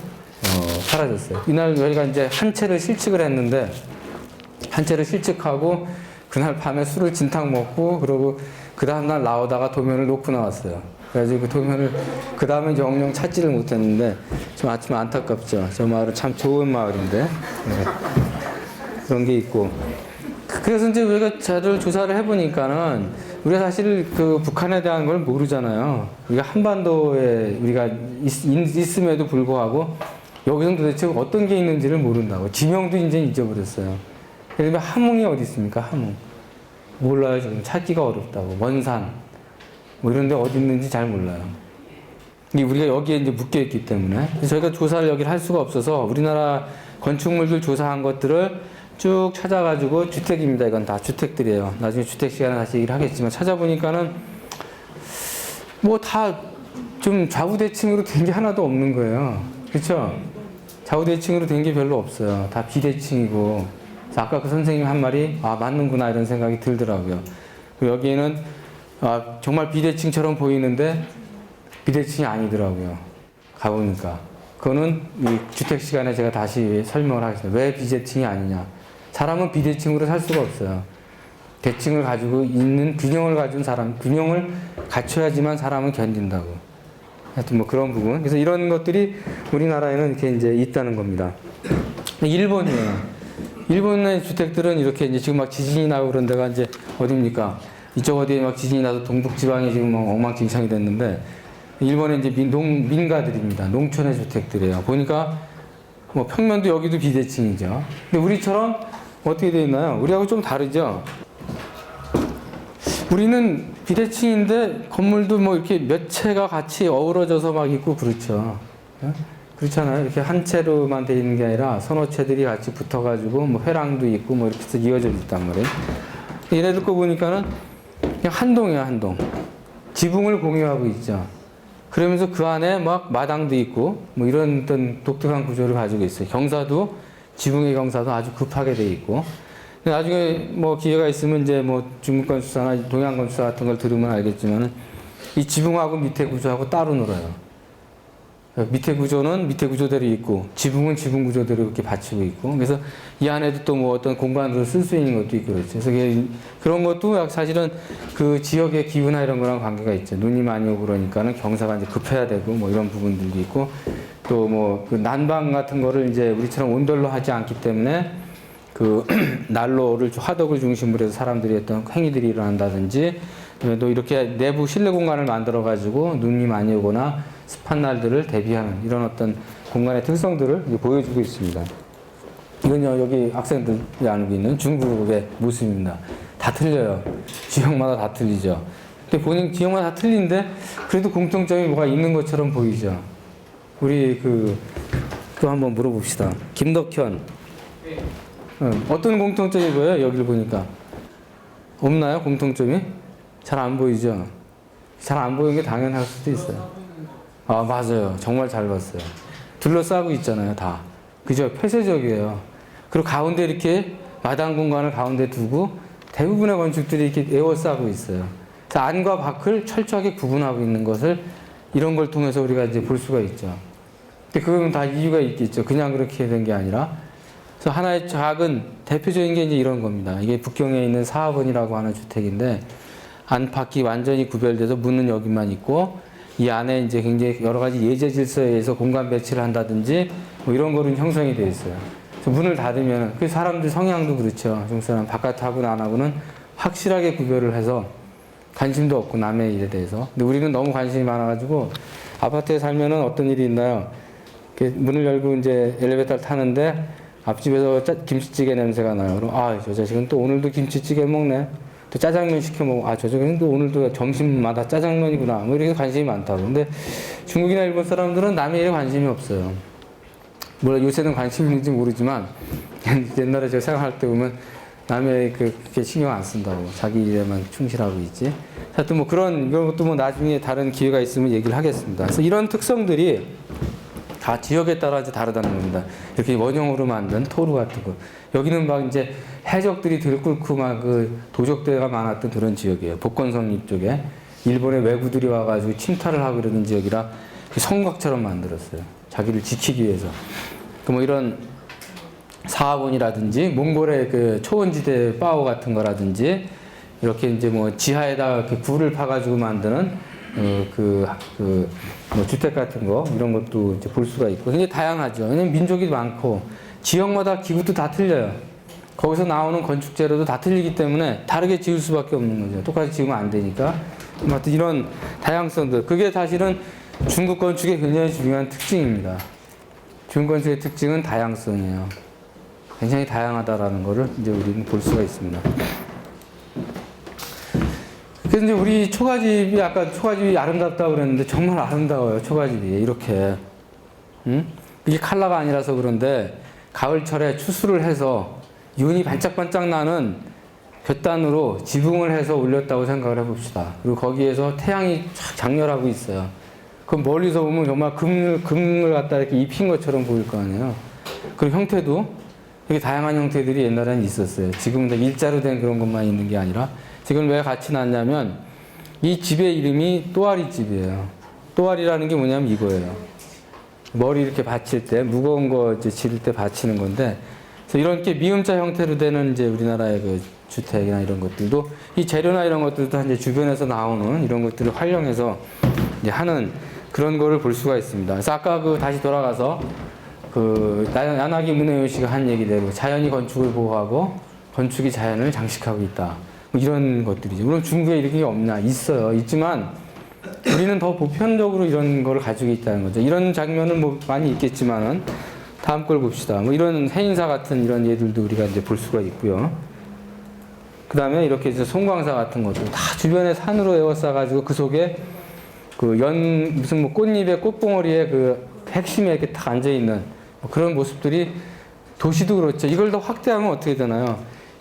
사라졌어요. 이날 저희가 이제 한 채를 실측을 했는데 한 채를 실측하고 그날 밤에 술을 진탕 먹고 그러고 그 다음날 나오다가 도면을 놓고 나왔어요. 그래가지고 그 도면을 그 다음에 영영 찾지를 못했는데 좀 안타깝죠. 저 마을은 참 좋은 마을인데 네. 그런 게 있고 그래서 이제 우리가 자료를 조사를 해보니까는 우리가 사실 그 북한에 대한 걸 모르잖아요. 우리가 한반도에 우리가 있음에도 불구하고 여기서는 도대체 어떤 게 있는지를 모른다고. 지명도 이제 잊어버렸어요. 그러면 함흥이 어디 있습니까? 함흥. 몰라요. 지금 찾기가 어렵다고. 원산. 뭐 이런 데 어디 있는지 잘 몰라요. 우리가 여기에 이제 묶여 있기 때문에. 저희가 조사를 여기를 할 수가 없어서 우리나라 건축물들 조사한 것들을 쭉 찾아가지고 주택입니다. 이건 다 주택들이에요. 나중에 주택 시간에 다시 얘기를 하겠지만 찾아보니까는 뭐 다 좀 좌우대칭으로 된 게 하나도 없는 거예요. 그렇죠? 좌우대칭으로 된 게 별로 없어요. 다 비대칭이고. 아까 그 선생님 한 말이 맞는구나 이런 생각이 들더라고요. 그리고 여기에는 정말 비대칭처럼 보이는데 비대칭이 아니더라고요. 가보니까. 그거는 이 주택 시간에 제가 다시 설명을 하겠습니다. 왜 비대칭이 아니냐. 사람은 비대칭으로 살 수가 없어요. 대칭을 가지고 있는 균형을 가진 사람, 균형을 갖춰야지만 사람은 견딘다고. 하여튼 뭐 그런 부분. 그래서 이런 것들이 우리나라에는 이렇게 이제 있다는 겁니다. 일본이에요. 일본의 주택들은 이렇게 이제 지금 막 지진이 나고 그런 데가 이제 어디입니까? 이쪽 어디에 막 지진이 나서 동북지방이 지금 막 엉망진창이 됐는데 일본의 이제 민가들입니다. 농촌의 주택들이에요. 보니까 뭐 평면도 여기도 비대칭이죠. 근데 우리처럼 어떻게 되어 있나요? 우리하고 좀 다르죠? 우리는 비대칭인데 건물도 뭐 이렇게 몇 채가 같이 어우러져서 막 있고 그렇죠. 그렇잖아요. 이렇게 한 채로만 되어 있는 게 아니라 서너 채들이 같이 붙어가지고 뭐 회랑도 있고 뭐 이렇게 해서 이어져 있단 말이에요. 얘네들 거 보니까는 그냥 한 동이야, 한 동. 지붕을 공유하고 있죠. 그러면서 그 안에 막 마당도 있고 뭐 이런 어떤 독특한 구조를 가지고 있어요. 경사도 지붕의 경사도 아주 급하게 돼 있고. 나중에 뭐 기회가 있으면 이제 뭐 중국 건축사나 동양 건축사 같은 걸 들으면 알겠지만은 이 지붕하고 밑에 구조하고 따로 놀아요. 밑에 구조는 밑에 구조대로 있고 지붕은 지붕 구조대로 이렇게 받치고 있고 그래서 이 안에도 또 뭐 어떤 공간으로 쓸 수 있는 것도 있고 그렇죠. 그래서 그런 것도 사실은 그 지역의 기후나 이런 거랑 관계가 있죠. 눈이 많이 오고 그러니까는 경사가 이제 급해야 되고 뭐 이런 부분들도 있고 또 뭐 그 난방 같은 거를 이제 우리처럼 온돌로 하지 않기 때문에 그 난로를 화덕을 중심으로 해서 사람들이 어떤 행위들이 일어난다든지 또 이렇게 내부 실내 공간을 만들어 가지고 눈이 많이 오거나 습한 날들을 대비하는 이런 어떤 공간의 특성들을 보여주고 있습니다. 이건요, 여기 학생들이 알고 있는 중국의 모습입니다. 다 틀려요. 지역마다 다 틀리죠. 근데 본인 지역마다 다 틀린데 그래도 공통점이 뭐가 있는 것처럼 보이죠. 우리 또 한번 물어봅시다. 김덕현. 어떤 공통점이 보여요? 여기를 보니까. 없나요? 공통점이? 잘 안 보이죠? 잘 안 보이는 게 당연할 수도 있어요. 아, 맞아요. 정말 잘 봤어요. 둘러싸고 있잖아요, 다. 그죠? 폐쇄적이에요. 그리고 가운데 이렇게 마당 공간을 가운데 두고 대부분의 건축들이 이렇게 에워싸고 있어요. 그래서 안과 밖을 철저하게 구분하고 있는 것을 이런 걸 통해서 우리가 이제 볼 수가 있죠. 근데 그건 다 이유가 있겠죠. 그냥 그렇게 된 게 아니라. 그래서 하나의 작은 대표적인 게 이제 이런 겁니다. 이게 북경에 있는 사업원이라고 하는 주택인데 안팎이 완전히 구별돼서 문은 여기만 있고 이 안에 이제 굉장히 여러 가지 예제 질서에 의해서 공간 배치를 한다든지 뭐 이런 거는 형성이 되어 있어요. 그래서 문을 닫으면 그 사람들 성향도 그렇죠. 중국 사람 바깥하고는 안하고는 확실하게 구별을 해서 관심도 없고 남의 일에 대해서. 근데 우리는 너무 관심이 많아가지고 아파트에 살면은 어떤 일이 있나요? 문을 열고 이제 엘리베이터를 타는데 앞집에서 김치찌개 냄새가 나요. 그럼 저 자식은 또 오늘도 김치찌개 먹네. 또 짜장면 시켜 먹고 저 자식은 또 오늘도 점심마다 짜장면이구나. 뭐 이렇게 관심이 많다고. 근데 중국이나 일본 사람들은 남의 일에 관심이 없어요. 물론 요새는 관심이 있는지 모르지만 옛날에 제가 생각할 때 보면 남의 그렇게 신경 안 쓴다고 자기 일에만 충실하고 있지. 하여튼 뭐 이런 것도 뭐 나중에 다른 기회가 있으면 얘기를 하겠습니다. 그래서 이런 특성들이 다 지역에 따라 이제 다르다는 겁니다. 이렇게 원형으로 만든 토르 같은 거. 여기는 막 이제 해적들이 들끓고 막 도적대가 많았던 그런 지역이에요. 복건성 이쪽에 일본의 왜구들이 와가지고 침탈을 하고 이러는 지역이라 성곽처럼 만들었어요. 자기를 지키기 위해서. 뭐 이런 사하본이라든지 몽골의 초원지대 파오 같은 거라든지 이렇게 이제 뭐 지하에다가 굴을 파가지고 만드는 뭐 주택 같은 거 이런 것도 이제 볼 수가 있고 굉장히 다양하죠. 왜냐면 민족이 많고 지역마다 기구도 다 틀려요. 거기서 나오는 건축 재료도 다 틀리기 때문에 다르게 지을 수밖에 없는 거죠. 똑같이 지으면 안 되니까. 아무튼 이런 다양성들 그게 사실은 중국 건축의 굉장히 중요한 특징입니다. 중국 건축의 특징은 다양성이에요. 굉장히 다양하다라는 거를 이제 우리는 볼 수가 있습니다. 그래서 이제 우리 초가집이 아까 초가집이 아름답다고 그랬는데 정말 아름다워요. 초가집이 이렇게 이게 칼라가 아니라서 그런데 가을철에 추수를 해서 윤이 반짝반짝 나는 볕단으로 지붕을 해서 올렸다고 생각을 해봅시다. 그리고 거기에서 태양이 쫙 장렬하고 있어요. 그럼 멀리서 보면 정말 금을 갖다 이렇게 입힌 것처럼 보일 거 아니에요. 그리고 형태도 되게 다양한 형태들이 옛날에는 있었어요. 지금은 일자로 된 그런 것만 있는 게 아니라 지금 왜 같이 났냐면 이 집의 이름이 또아리 집이에요. 또아리라는 게 뭐냐면 이거예요. 머리 이렇게 받칠 때 무거운 거 이제 지를 때 받치는 건데 그래서 이렇게 미음자 형태로 되는 이제 우리나라의 주택이나 이런 것들도 이 재료나 이런 것들도 이제 주변에서 나오는 이런 것들을 활용해서 이제 하는 그런 거를 볼 수가 있습니다. 그래서 아까 다시 돌아가서 야나기 문혜요 씨가 한 얘기대로 자연이 건축을 보호하고 건축이 자연을 장식하고 있다. 뭐 이런 것들이죠. 물론 중국에 이렇게 없나? 있어요. 있지만 우리는 더 보편적으로 이런 걸 가지고 있다는 거죠. 이런 장면은 뭐 많이 있겠지만은 다음 걸 봅시다. 뭐 이런 해인사 같은 이런 예들도 우리가 이제 볼 수가 있고요. 그 다음에 이렇게 이제 송광사 같은 것도 다 주변에 산으로 에워싸가지고 그 속에 무슨 뭐 꽃잎에 꽃봉오리에 핵심에 이렇게 딱 앉아있는 뭐 그런 모습들이 도시도 그렇죠. 이걸 더 확대하면 어떻게 되나요?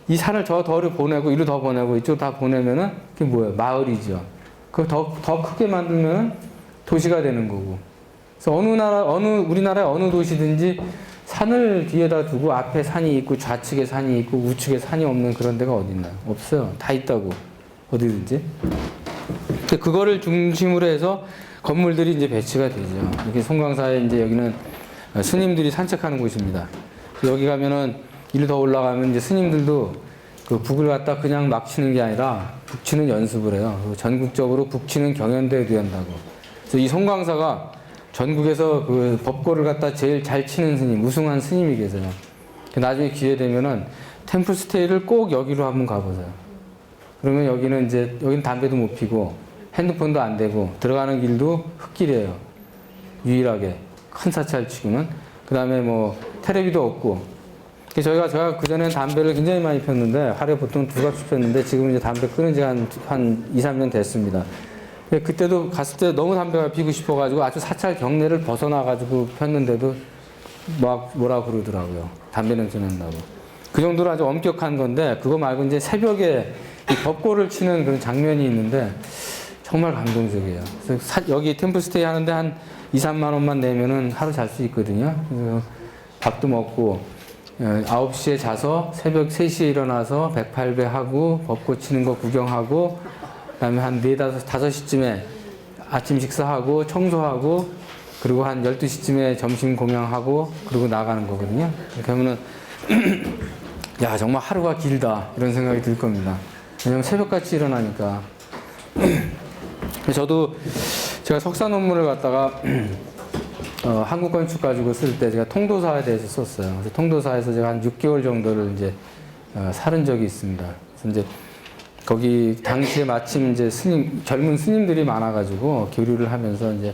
이 산을 더를 보내고 이로 더 보내고 이쪽 다 보내면은 그게 뭐예요? 마을이죠. 그걸 더 크게 만들면 도시가 되는 거고. 그래서 우리나라의 어느 도시든지 산을 뒤에다 두고 앞에 산이 있고 좌측에 산이 있고 우측에 산이 없는 그런 데가 어디 있나요? 없어요. 다 있다고. 어디든지. 그거를 중심으로 해서 건물들이 이제 배치가 되죠. 이렇게 송광사에 이제 여기는 스님들이 산책하는 곳입니다. 여기 가면은 이리 더 올라가면 이제 스님들도 북을 갖다 그냥 막 치는 게 아니라 북치는 연습을 해요. 전국적으로 북치는 경연대회도 한다고. 그래서 이 송광사가 전국에서 법고를 갖다 제일 잘 치는 스님, 우승한 스님이 계세요. 나중에 기회 되면은 템플스테이를 꼭 여기로 한번 가보세요. 그러면 여기는 담배도 못 피고 핸드폰도 안 되고 들어가는 길도 흙길이에요. 유일하게 큰 사찰 치고는. 그 다음에 뭐 테레비도 없고. 제가 그전엔 담배를 굉장히 많이 폈는데 하루에 보통 2갑씩 폈는데 지금 이제 담배 끊은 지 한 2, 3년 됐습니다. 그때도 갔을 때 너무 담배가 피고 싶어가지고 아주 사찰 경례를 벗어나가지고 폈는데도 막 뭐라 그러더라고요. 담배 냄새 난다고. 그 정도로 아주 엄격한 건데, 그거 말고 이제 새벽에 이 벚꽃을 치는 그런 장면이 있는데 정말 감동적이에요. 그래서 여기 템플스테이 하는데 한 2, 3만 원만 내면은 하루 잘 수 있거든요. 그래서 밥도 먹고 9시에 자서 새벽 3시에 일어나서 108배 하고 벚꽃 치는 거 구경하고, 그다음에 한 4, 5시쯤에 아침 식사하고 청소하고, 그리고 한 12시쯤에 점심 공양하고, 그리고 나가는 거거든요. 그렇게 하면은 야, 정말 하루가 길다 이런 생각이 들 겁니다. 왜냐면 새벽같이 일어나니까. 저도 제가 석사 논문을 갖다가 한국 건축 가지고 쓸 때 제가 통도사에 대해서 썼어요. 그래서 통도사에서 제가 한 6개월 정도를 이제 살은 적이 있습니다. 그래서 이제 거기 당시에 마침 이제 젊은 스님들이 많아가지고 교류를 하면서 이제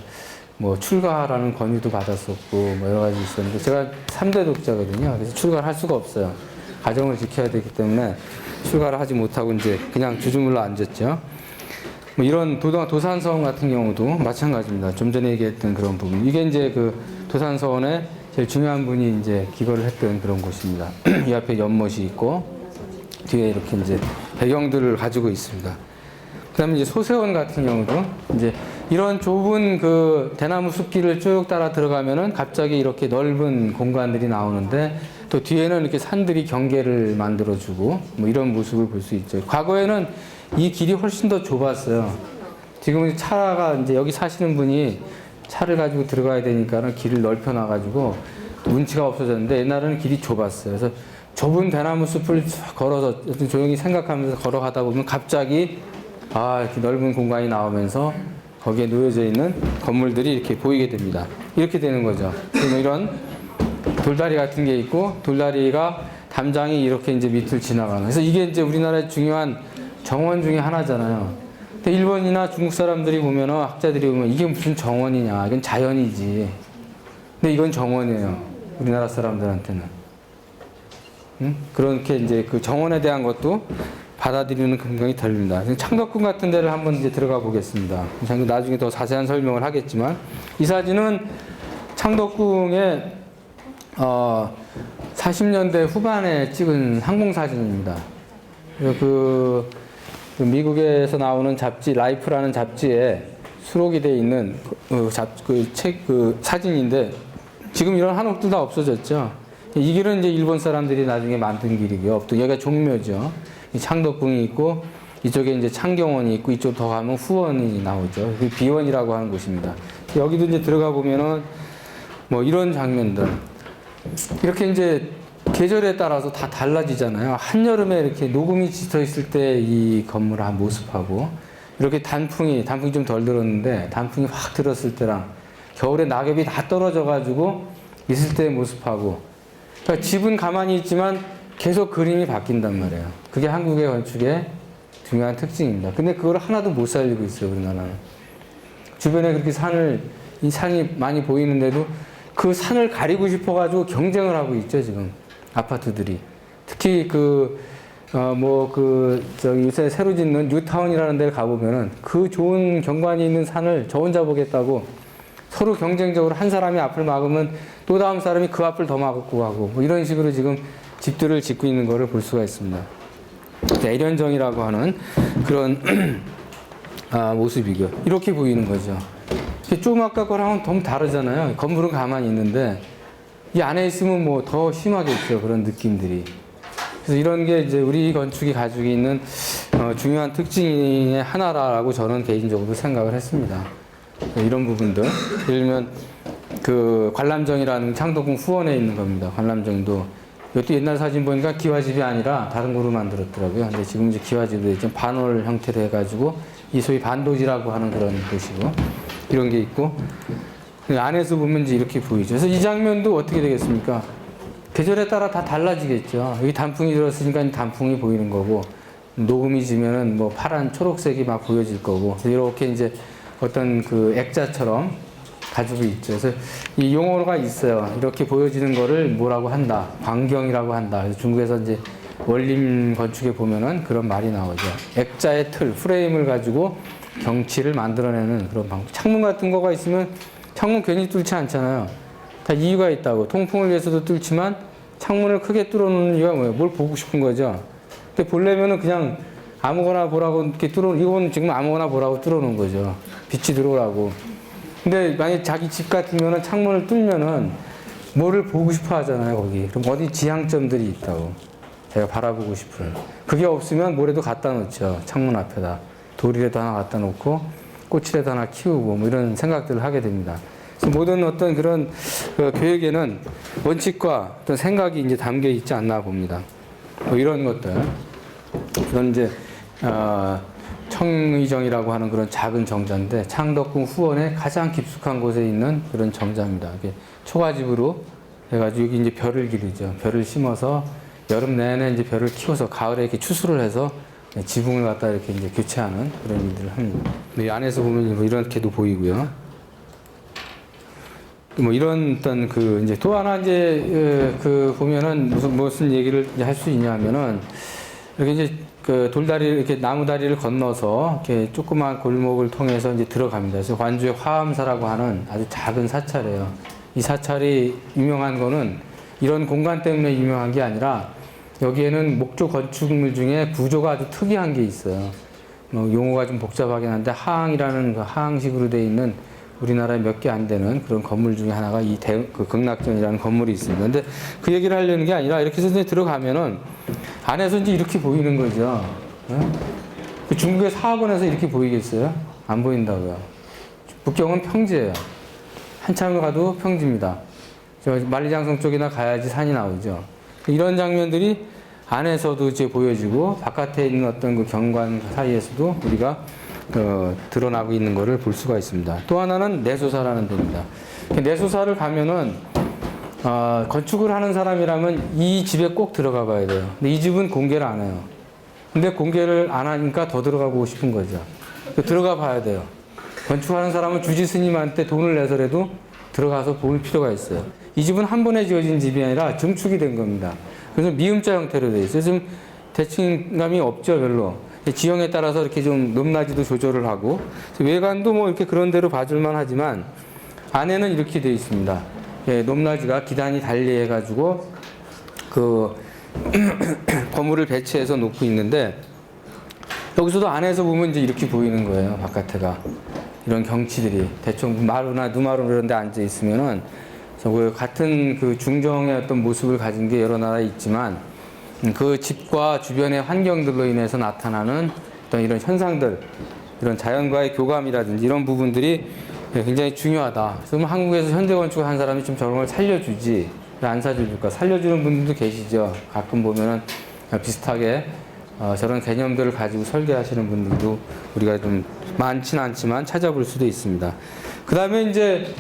뭐 출가라는 권유도 받았었고 뭐 여러 가지 있었는데, 제가 3대 독자거든요. 그래서 출가를 할 수가 없어요. 가정을 지켜야 되기 때문에 출가를 하지 못하고 이제 그냥 주주물러 앉았죠. 뭐 이런 도산서원 같은 경우도 마찬가지입니다. 좀 전에 얘기했던 그런 부분. 이게 이제 그 도산서원의 제일 중요한 분이 이제 기거를 했던 그런 곳입니다. 이 앞에 연못이 있고 뒤에 이렇게 이제 배경들을 가지고 있습니다. 그다음에 이제 소세원 같은 경우도 이제 이런 좁은 그 대나무 숲길을 쭉 따라 들어가면은 갑자기 이렇게 넓은 공간들이 나오는데, 또 뒤에는 이렇게 산들이 경계를 만들어주고 뭐 이런 모습을 볼 수 있죠. 과거에는 이 길이 훨씬 더 좁았어요. 지금은 차가 이제 여기 사시는 분이 차를 가지고 들어가야 되니까는 길을 넓혀놔가지고 운치가 없어졌는데, 옛날에는 길이 좁았어요. 그래서 좁은 대나무 숲을 걸어서 조용히 생각하면서 걸어가다 보면 갑자기 이렇게 넓은 공간이 나오면서 거기에 놓여져 있는 건물들이 이렇게 보이게 됩니다. 이렇게 되는 거죠. 이런 돌다리 같은 게 있고, 돌다리가 담장이 이렇게 이제 밑을 지나가는. 그래서 이게 이제 우리나라의 중요한 정원 중에 하나잖아요. 근데 일본이나 중국 사람들이 보면은, 학자들이 보면 이게 무슨 정원이냐, 이건 자연이지. 근데 이건 정원이에요. 우리나라 사람들한테는. 그렇게 이제 그 정원에 대한 것도 받아들이는 긍정이 덜립니다. 창덕궁 같은 데를 한번 이제 들어가 보겠습니다. 나중에 더 자세한 설명을 하겠지만, 이 사진은 창덕궁의 40년대 후반에 찍은 항공사진입니다. 그 미국에서 나오는 잡지 라이프라는 잡지에 수록이 되어 있는 그 사진인데, 지금 이런 한옥들 다 없어졌죠. 이 길은 이제 일본 사람들이 나중에 만든 길이고요. 또 여기가 종묘죠. 이 창덕궁이 있고, 이쪽에 이제 창경원이 있고, 이쪽 더 가면 후원이 나오죠. 그 비원이라고 하는 곳입니다. 여기도 이제 들어가 보면은 뭐 이런 장면들. 이렇게 이제 계절에 따라서 다 달라지잖아요. 한여름에 이렇게 녹음이 짙어 있을 때 이 건물의 한 모습하고, 이렇게 단풍이 좀 덜 들었는데 단풍이 확 들었을 때랑, 겨울에 낙엽이 다 떨어져 가지고 있을 때의 모습하고, 그러니까 집은 가만히 있지만 계속 그림이 바뀐단 말이에요. 그게 한국의 건축의 중요한 특징입니다. 근데 그걸 하나도 못 살리고 있어요, 우리나라는. 주변에 그렇게 이 산이 많이 보이는데도 그 산을 가리고 싶어가지고 경쟁을 하고 있죠, 지금. 아파트들이. 특히 요새 새로 짓는 뉴타운이라는 데를 가보면은 그 좋은 경관이 있는 산을 저 혼자 보겠다고 서로 경쟁적으로 한 사람이 앞을 막으면 또 다음 사람이 그 앞을 더 막고 가고, 뭐 이런 식으로 지금 집들을 짓고 있는 것을 볼 수가 있습니다. 애련정이라고 하는 그런 모습이고요. 이렇게 보이는 거죠. 좀 아까 거랑은 너무 다르잖아요. 건물은 가만히 있는데 이 안에 있으면 뭐 더 심하겠죠, 그런 느낌들이. 그래서 이런 게 이제 우리 건축이 가지고 있는 중요한 특징의 하나라고 저는 개인적으로 생각을 했습니다. 이런 부분들, 예를 들면 그 관람정이라는 창덕궁 후원에 있는 겁니다. 관람정도 이것도 옛날 사진 보니까 기와집이 아니라 다른 거로 만들었더라고요. 근데 지금 이제 기와집도 좀 반월 형태로 해가지고 이 소위 반도지라고 하는 그런 곳이고, 이런 게 있고, 안에서 보면 이제 이렇게 보이죠. 그래서 이 장면도 어떻게 되겠습니까? 계절에 따라 다 달라지겠죠. 여기 단풍이 들었으니까 단풍이 보이는 거고, 녹음이 지면은 뭐 파란 초록색이 막 보여질 거고, 이렇게 이제 어떤 그 액자처럼 가지고 있죠. 그래서 이 용어가 있어요. 이렇게 보여지는 거를 뭐라고 한다. 광경이라고 한다. 그래서 중국에서 이제 원림 건축에 보면은 그런 말이 나오죠. 액자의 틀, 프레임을 가지고 경치를 만들어내는 그런 방법. 창문 같은 거가 있으면 창문 괜히 뚫지 않잖아요. 다 이유가 있다고. 통풍을 위해서도 뚫지만 창문을 크게 뚫어놓는 이유가 뭐예요? 뭘 보고 싶은 거죠. 근데 보려면은 그냥 아무거나 보라고 이렇게 이건 지금 아무거나 보라고 뚫어놓은 거죠. 빛이 들어오라고. 근데 만약 자기 집 같으면은 창문을 뚫면은 뭐를 보고 싶어 하잖아요, 거기. 그럼 어디 지향점들이 있다고. 제가 바라보고 싶은. 그게 없으면 뭐라도 갖다 놓죠. 창문 앞에다. 돌이라도 하나 갖다 놓고 꽃이라도 하나 키우고 뭐 이런 생각들을 하게 됩니다. 그래서 모든 어떤 그런 교육에는 원칙과 어떤 생각이 이제 담겨 있지 않나 봅니다. 뭐 이런 것들. 그런 이제, 청의정이라고 하는 그런 작은 정자인데 창덕궁 후원의 가장 깊숙한 곳에 있는 그런 정자입니다. 이게 초가집으로 해가지고 여기 이제 벼를 기르죠. 벼를 심어서 여름 내내 이제 벼를 키워서 가을에 이렇게 추수를 해서 지붕을 갖다 이렇게 이제 교체하는 그런 일들을 합니다. 이 안에서 보면 뭐 이렇게도 보이고요. 뭐 이런 어떤 그 이제 또 하나 이제 그 보면은 무슨 얘기를 할 수 있냐면은 이렇게 이제 그 돌다리 이렇게 나무 다리를 건너서 이렇게 조그만 골목을 통해서 이제 들어갑니다. 그래서 관주의 화암사라고 하는 아주 작은 사찰이에요. 이 사찰이 유명한 거는 이런 공간 때문에 유명한 게 아니라 여기에는 목조 건축물 중에 구조가 아주 특이한 게 있어요. 뭐 용어가 좀 복잡하긴 한데 하항이라는 그 하항식으로 되어 있는 우리나라에 몇 개 안 되는 그런 건물 중에 하나가 그 극락전이라는 건물이 있습니다. 근데 그 얘기를 하려는 게 아니라 이렇게 해서 이제 들어가면은 안에서 이제 이렇게 보이는 거죠. 그 중국의 사학원에서 이렇게 보이겠어요? 안 보인다고요. 북경은 평지예요. 한참을 가도 평지입니다. 저 만리장성 쪽이나 가야지 산이 나오죠. 이런 장면들이 안에서도 이제 보여지고 바깥에 있는 어떤 그 경관 사이에서도 우리가 드러나고 있는 것을 볼 수가 있습니다. 또 하나는 내소사라는 데입니다. 내소사를 가면은 건축을 하는 사람이라면 이 집에 꼭 들어가 봐야 돼요. 근데 이 집은 공개를 안 해요. 근데 공개를 안 하니까 더 들어가 보고 싶은 거죠. 들어가 봐야 돼요. 건축하는 사람은 주지 스님한테 돈을 내서라도 들어가서 볼 필요가 있어요. 이 집은 한 번에 지어진 집이 아니라 증축이 된 겁니다. 그래서 미음자 형태로 되어 있어요. 좀 대칭감이 없죠, 별로. 지형에 따라서 이렇게 좀 높낮이도 조절을 하고 외관도 뭐 이렇게 그런 대로 봐줄만 하지만 안에는 이렇게 되어 있습니다. 예, 높낮이가 기단이 달리 해가지고 그 거물을 배치해서 놓고 있는데 여기서도 안에서 보면 이제 이렇게 보이는 거예요. 바깥에가 이런 경치들이 대충 마루나 누마루 이런 데 앉아 있으면은 같은 그 중정의 어떤 모습을 가진 게 여러 나라에 있지만 그 집과 주변의 환경들로 인해서 나타나는 어떤 이런 현상들, 이런 자연과의 교감이라든지 이런 부분들이 굉장히 중요하다. 그래서 한국에서 현대 건축을 한 사람이 좀 저런 걸 살려주지, 왜 안 살려줄까? 살려주는 분들도 계시죠. 가끔 보면은 비슷하게 저런 개념들을 가지고 설계하시는 분들도 우리가 좀 많지는 않지만 찾아볼 수도 있습니다. 그 다음에 이제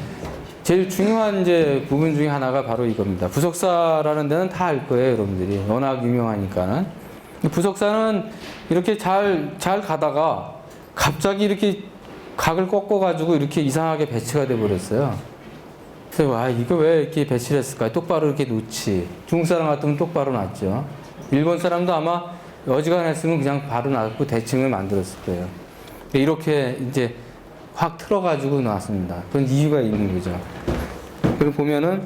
제일 중요한 이제 부분 중에 하나가 바로 이겁니다. 부석사라는 데는 다 알 거예요, 여러분들이. 워낙 유명하니까는. 부석사는 이렇게 잘 가다가 갑자기 이렇게 각을 꺾어가지고 이렇게 이상하게 배치가 돼버렸어요. 그래서 와, 이거 왜 이렇게 배치를 했을까? 똑바로 이렇게 놓지. 중국 사람 같으면 똑바로 놨죠. 일본 사람도 아마 어지간했으면 그냥 바로 놨고 대칭을 만들었을 거예요. 이렇게 이제 확 틀어가지고 나왔습니다. 그런 이유가 있는 거죠. 그리고 보면은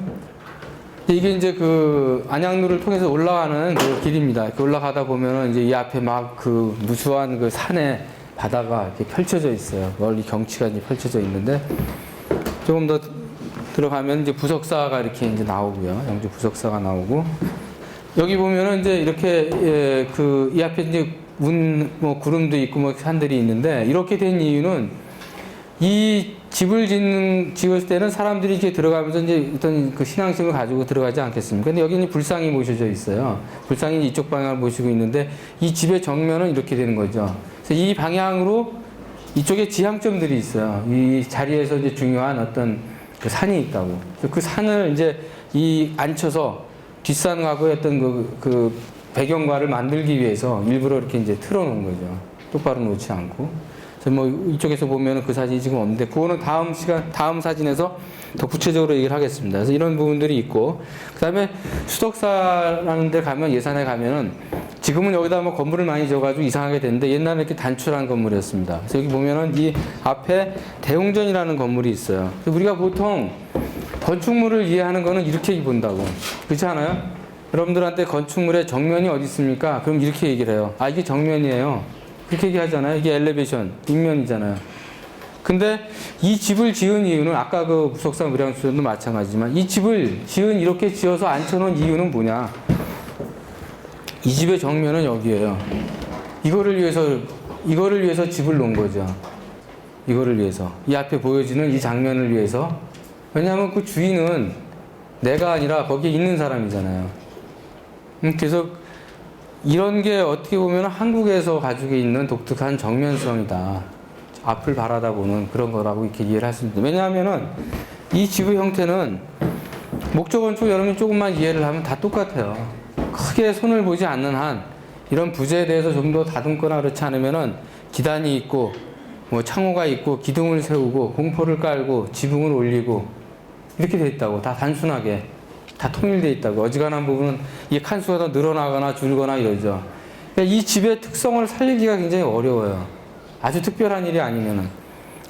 이게 이제 그 안양루를 통해서 올라가는 그 길입니다. 올라가다 보면은 이제 이 앞에 막 그 무수한 그 산에 바다가 이렇게 펼쳐져 있어요. 멀리 경치가 이제 펼쳐져 있는데 조금 더 들어가면 이제 부석사가 이렇게 이제 나오고요. 영주 부석사가 나오고 여기 보면은 이제 이렇게 그 이 앞에 이제 뭐 구름도 있고 뭐 산들이 있는데 이렇게 된 이유는 이 집을 지을 때는 사람들이 이렇게 들어가면서 이제 어떤 그 신앙심을 가지고 들어가지 않겠습니까? 근데 여기는 불상이 모셔져 있어요. 불상이 이쪽 방향을 모시고 있는데 이 집의 정면은 이렇게 되는 거죠. 그래서 이 방향으로 이쪽에 지향점들이 있어요. 이 자리에서 이제 중요한 어떤 그 산이 있다고. 그 산을 이제 이 앉혀서 뒷산하고의 어떤 그 배경과를 만들기 위해서 일부러 이렇게 이제 틀어놓은 거죠. 똑바로 놓지 않고. 뭐 이쪽에서 보면은 그 사진이 지금 없는데 그거는 다음 사진에서 더 구체적으로 얘기를 하겠습니다. 그래서 이런 부분들이 있고 그다음에 수덕사라는 데 가면 예산에 가면은 지금은 여기다 뭐 건물을 많이 지어가지고 이상하게 됐는데 옛날에 이렇게 단출한 건물이었습니다. 그래서 여기 보면은 이 앞에 대웅전이라는 건물이 있어요. 그래서 우리가 보통 건축물을 이해하는 거는 이렇게 본다고. 그렇지 않아요? 여러분들한테 건축물의 정면이 어디 있습니까? 그럼 이렇게 얘기를 해요. 아, 이게 정면이에요. 그렇게 얘기하잖아요. 이게 엘리베이션, 윗면이잖아요. 근데 이 집을 지은 이유는 아까 그 무속사 무량수전도 마찬가지지만 이 집을 이렇게 지어서 앉혀놓은 이유는 뭐냐? 이 집의 정면은 여기에요. 이거를 위해서 집을 놓은 거죠. 이거를 위해서. 이 앞에 보여지는 이 장면을 위해서. 왜냐하면 그 주인은 내가 아니라 거기에 있는 사람이잖아요. 그래서 이런 게 어떻게 보면 한국에서 가지고 있는 독특한 정면성이다. 앞을 바라다보는 그런 거라고 이렇게 이해를 할 수 있습니다. 왜냐하면은 이 집의 형태는 목조건축 여러분이 조금만 이해를 하면 다 똑같아요. 크게 손을 보지 않는 한 이런 부재에 대해서 좀 더 다듬거나 그렇지 않으면은 기단이 있고 뭐 창호가 있고 기둥을 세우고 공포를 깔고 지붕을 올리고 이렇게 돼 있다고. 다 단순하게 다 통일돼 있다고. 어지간한 부분은 이 칸수가 더 늘어나거나 줄거나 이러죠. 그러니까 이 집의 특성을 살리기가 굉장히 어려워요. 아주 특별한 일이 아니면은.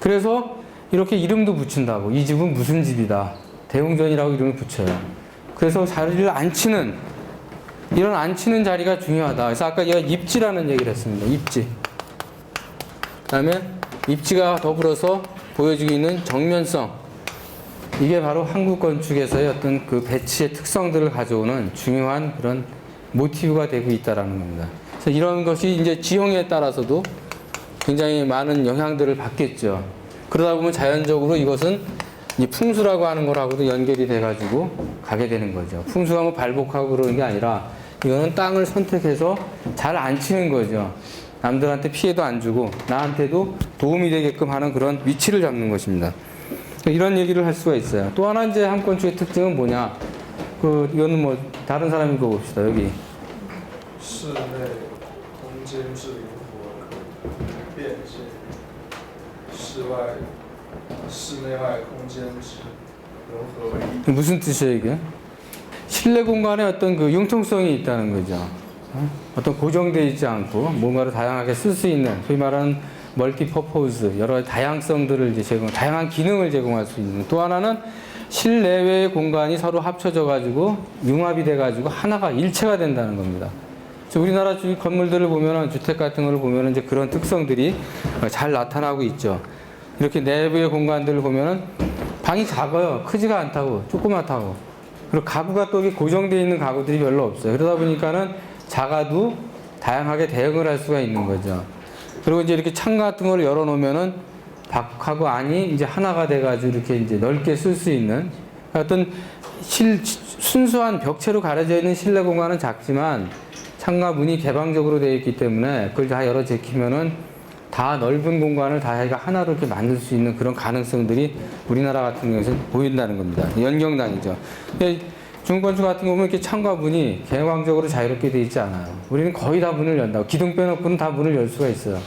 그래서 이렇게 이름도 붙인다고. 이 집은 무슨 집이다. 대웅전이라고 이름을 붙여요. 그래서 자리를 앉히는 이런 앉히는 자리가 중요하다. 그래서 아까 얘가 입지라는 얘기를 했습니다. 입지. 그다음에 입지가 더불어서 보여지고 있는 정면성. 이게 바로 한국 건축에서의 어떤 그 배치의 특성들을 가져오는 중요한 그런 모티브가 되고 있다라는 겁니다. 그래서 이런 것이 이제 지형에 따라서도 굉장히 많은 영향들을 받겠죠. 그러다 보면 자연적으로 이것은 이 풍수라고 하는 거라고도 연결이 돼가지고 가게 되는 거죠. 풍수가 뭐 발복하고 그러는 게 아니라 이거는 땅을 선택해서 잘 앉히는 거죠. 남들한테 피해도 안 주고 나한테도 도움이 되게끔 하는 그런 위치를 잡는 것입니다. 이런 얘기를 할 수가 있어요. 또 하나 이제 한국 건축의 특징은 뭐냐? 이거는 뭐 다른 사람이 읽어 봅시다. 여기. 室内空间是灵活可变现，室内外空间融合为一。 무슨 뜻이에요 이게? 실내 공간에 어떤 그 융통성이 있다는 거죠. 어떤 고정되어 있지 않고 뭔가를 다양하게 쓸 수 있는 소위 말하는 멀티퍼포즈 여러 다양성들을 이제 다양한 기능을 제공할 수 있는. 또 하나는 실내외의 공간이 서로 합쳐져 가지고 융합이 돼 가지고 하나가 일체가 된다는 겁니다. 우리나라 건물들을 보면은 주택 같은 거를 보면은 이제 그런 특성들이 잘 나타나고 있죠. 이렇게 내부의 공간들을 보면은 방이 작아요. 크지가 않다고, 조그맣다고. 그리고 가구가 또 고정되어 있는 가구들이 별로 없어요. 그러다 보니까는 작아도 다양하게 대응을 할 수가 있는 거죠. 그리고 이제 이렇게 창 같은 걸 열어놓으면은 밖하고 안이 이제 하나가 돼가지고 이렇게 이제 넓게 쓸 수 있는 어떤 순수한 벽체로 가려져 있는 실내 공간은 작지만 창과 문이 개방적으로 되어 있기 때문에 그걸 다 열어 제끼면은 다 넓은 공간을 다 자기가 하나로 이렇게 만들 수 있는 그런 가능성들이 우리나라 같은 경우에는 보인다는 겁니다. 연경단이죠. 중국 건축 같은 거 보면 이렇게 창과 문이 개방적으로 자유롭게 되어 있지 않아요. 우리는 거의 다 문을 연다고. 기둥 빼놓고는 다 문을 열 수가 있어요.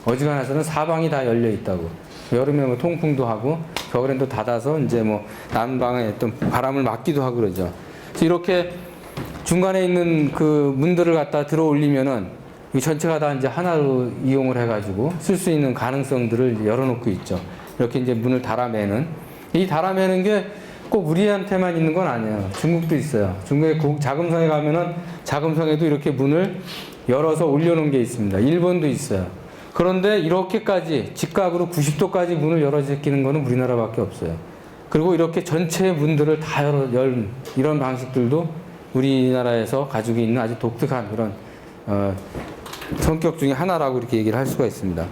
어지간해서는 사방이 다 열려 있다고. 여름에 뭐 통풍도 하고 겨울엔 또 닫아서 이제 뭐 난방에 어떤 바람을 막기도 하고 그러죠. 그래서 이렇게 중간에 있는 그 문들을 갖다 들어 올리면은 이 전체가 다 이제 하나로 이용을 해가지고 쓸 수 있는 가능성들을 열어놓고 있죠. 이렇게 이제 문을 달아매는. 이 달아매는 게 꼭 우리한테만 있는 건 아니에요. 중국도 있어요. 중국의 자금성에 가면은 자금성에도 이렇게 문을 열어서 올려놓은 게 있습니다. 일본도 있어요. 그런데 이렇게까지 직각으로 90도까지 문을 열어 제끼는 거는 우리나라밖에 없어요. 그리고 이렇게 전체 문들을 다 열 이런 방식들도 우리나라에서 가지고 있는 아주 독특한 그런 성격 중에 하나라고 이렇게 얘기를 할 수가 있습니다.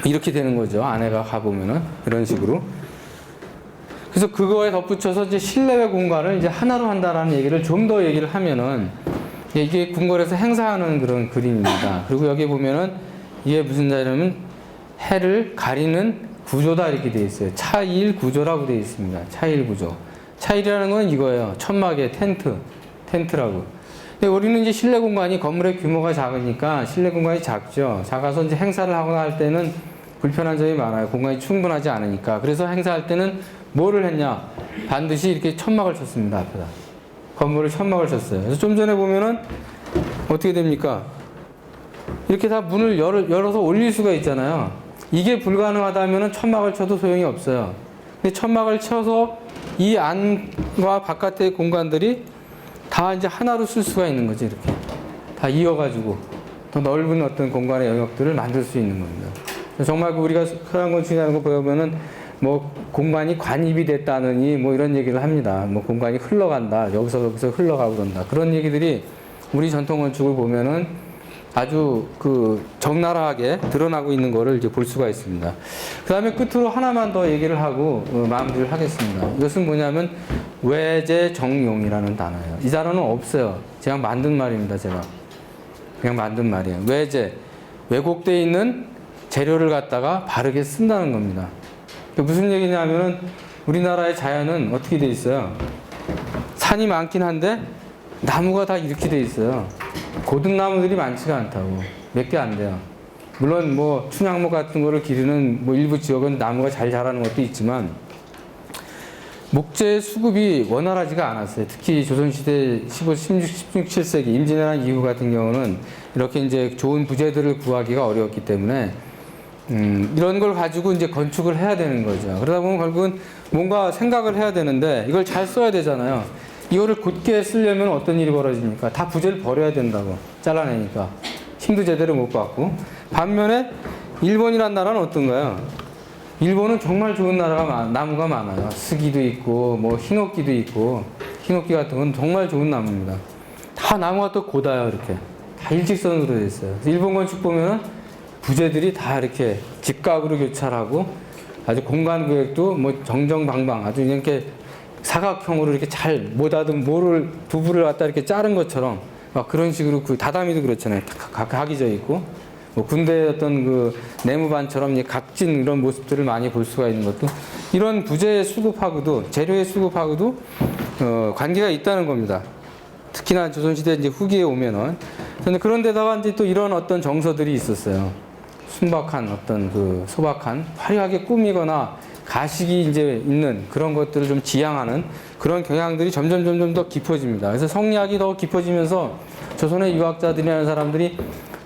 이렇게 되는 거죠. 안에가 가보면은 이런 식으로. 그래서 그거에 덧붙여서 이제 실내외 공간을 이제 하나로 한다라는 얘기를 좀 더 얘기를 하면은 이게 궁궐에서 행사하는 그런 그림입니다. 그리고 여기 보면은 이게 무슨 자리냐면 해를 가리는 구조다 이렇게 되어 있어요. 차일 구조라고 되어 있습니다. 차일 구조. 차일이라는 건 이거예요. 천막의 텐트라고. 근데 우리는 이제 실내 공간이 건물의 규모가 작으니까 실내 공간이 작죠. 작아서 이제 행사를 하거나 할 때는 불편한 점이 많아요. 공간이 충분하지 않으니까. 그래서 행사할 때는 뭐를 했냐? 반드시 이렇게 천막을 쳤습니다. 앞에다. 건물을 천막을 쳤어요. 그래서 좀 전에 보면은 어떻게 됩니까? 이렇게 다 문을 열어서 올릴 수가 있잖아요. 이게 불가능하다면 천막을 쳐도 소용이 없어요. 근데 천막을 쳐서 이 안과 바깥의 공간들이 다 이제 하나로 쓸 수가 있는 거지. 이렇게 다 이어가지고 더 넓은 어떤 공간의 영역들을 만들 수 있는 겁니다. 정말 우리가 서양 건축이라는 거 보면은 뭐 공간이 관입이 됐다느니 뭐 이런 얘기를 합니다. 뭐 공간이 흘러간다. 여기서 흘러가고 그런다. 그런 얘기들이 우리 전통 건축을 보면은 아주 그 적나라하게 드러나고 있는 거를 이제 볼 수가 있습니다. 그 다음에 끝으로 하나만 더 얘기를 하고 마무리를 하겠습니다. 이것은 뭐냐면 외제정용이라는 단어예요. 이 단어는 없어요. 제가 만든 말입니다. 제가 그냥 만든 말이에요. 외제, 왜곡되어 있는 재료를 갖다가 바르게 쓴다는 겁니다. 무슨 얘기냐면은 우리나라의 자연은 어떻게 돼 있어요? 산이 많긴 한데 나무가 다 이렇게 돼 있어요. 고든 나무들이 많지가 않다고. 몇 개 안 돼요. 물론 뭐 충양목 같은 거를 기르는 뭐 일부 지역은 나무가 잘 자라는 것도 있지만 목재 수급이 원활하지가 않았어요. 특히 조선시대 16, 17세기 임진왜란 이후 같은 경우는 이렇게 이제 좋은 부재들을 구하기가 어려웠기 때문에 이런 걸 가지고 이제 건축을 해야 되는 거죠. 그러다 보면 결국은 뭔가 생각을 해야 되는데 이걸 잘 써야 되잖아요. 이거를 곧게 쓰려면 어떤 일이 벌어집니까? 다 부재를 버려야 된다고. 잘라내니까. 힘도 제대로 못 받고. 반면에 일본이란 나라는 어떤가요? 일본은 정말 좋은 나라가 나무가 많아요. 스기도 있고 뭐 흰옥기도 있고 흰옥기 같은 건 정말 좋은 나무입니다. 다 나무가 또 고다요. 이렇게. 다 일직선으로 되어 있어요. 일본 건축 보면은 부재들이 다 이렇게 직각으로 교차하고 아주 공간 구획도 뭐 정정방방 아주 이렇게 사각형으로 이렇게 잘 뭐다든 뭐를 두부를 갖다 이렇게 자른 것처럼 막 그런 식으로 그 다다미도 그렇잖아요. 각이 져 있고 뭐 군대의 어떤 그 내무반처럼 각진 이런 모습들을 많이 볼 수가 있는 것도 이런 부재의 수급하고도 재료의 수급하고도 관계가 있다는 겁니다. 특히나 조선시대 이제 후기에 오면은 그런데다가 이제 또 이런 어떤 정서들이 있었어요. 순박한 어떤 그 소박한 화려하게 꾸미거나 가식이 이제 있는 그런 것들을 좀 지향하는 그런 경향들이 점점 더 깊어집니다. 그래서 성리학이 더 깊어지면서 조선의 유학자들이라는 사람들이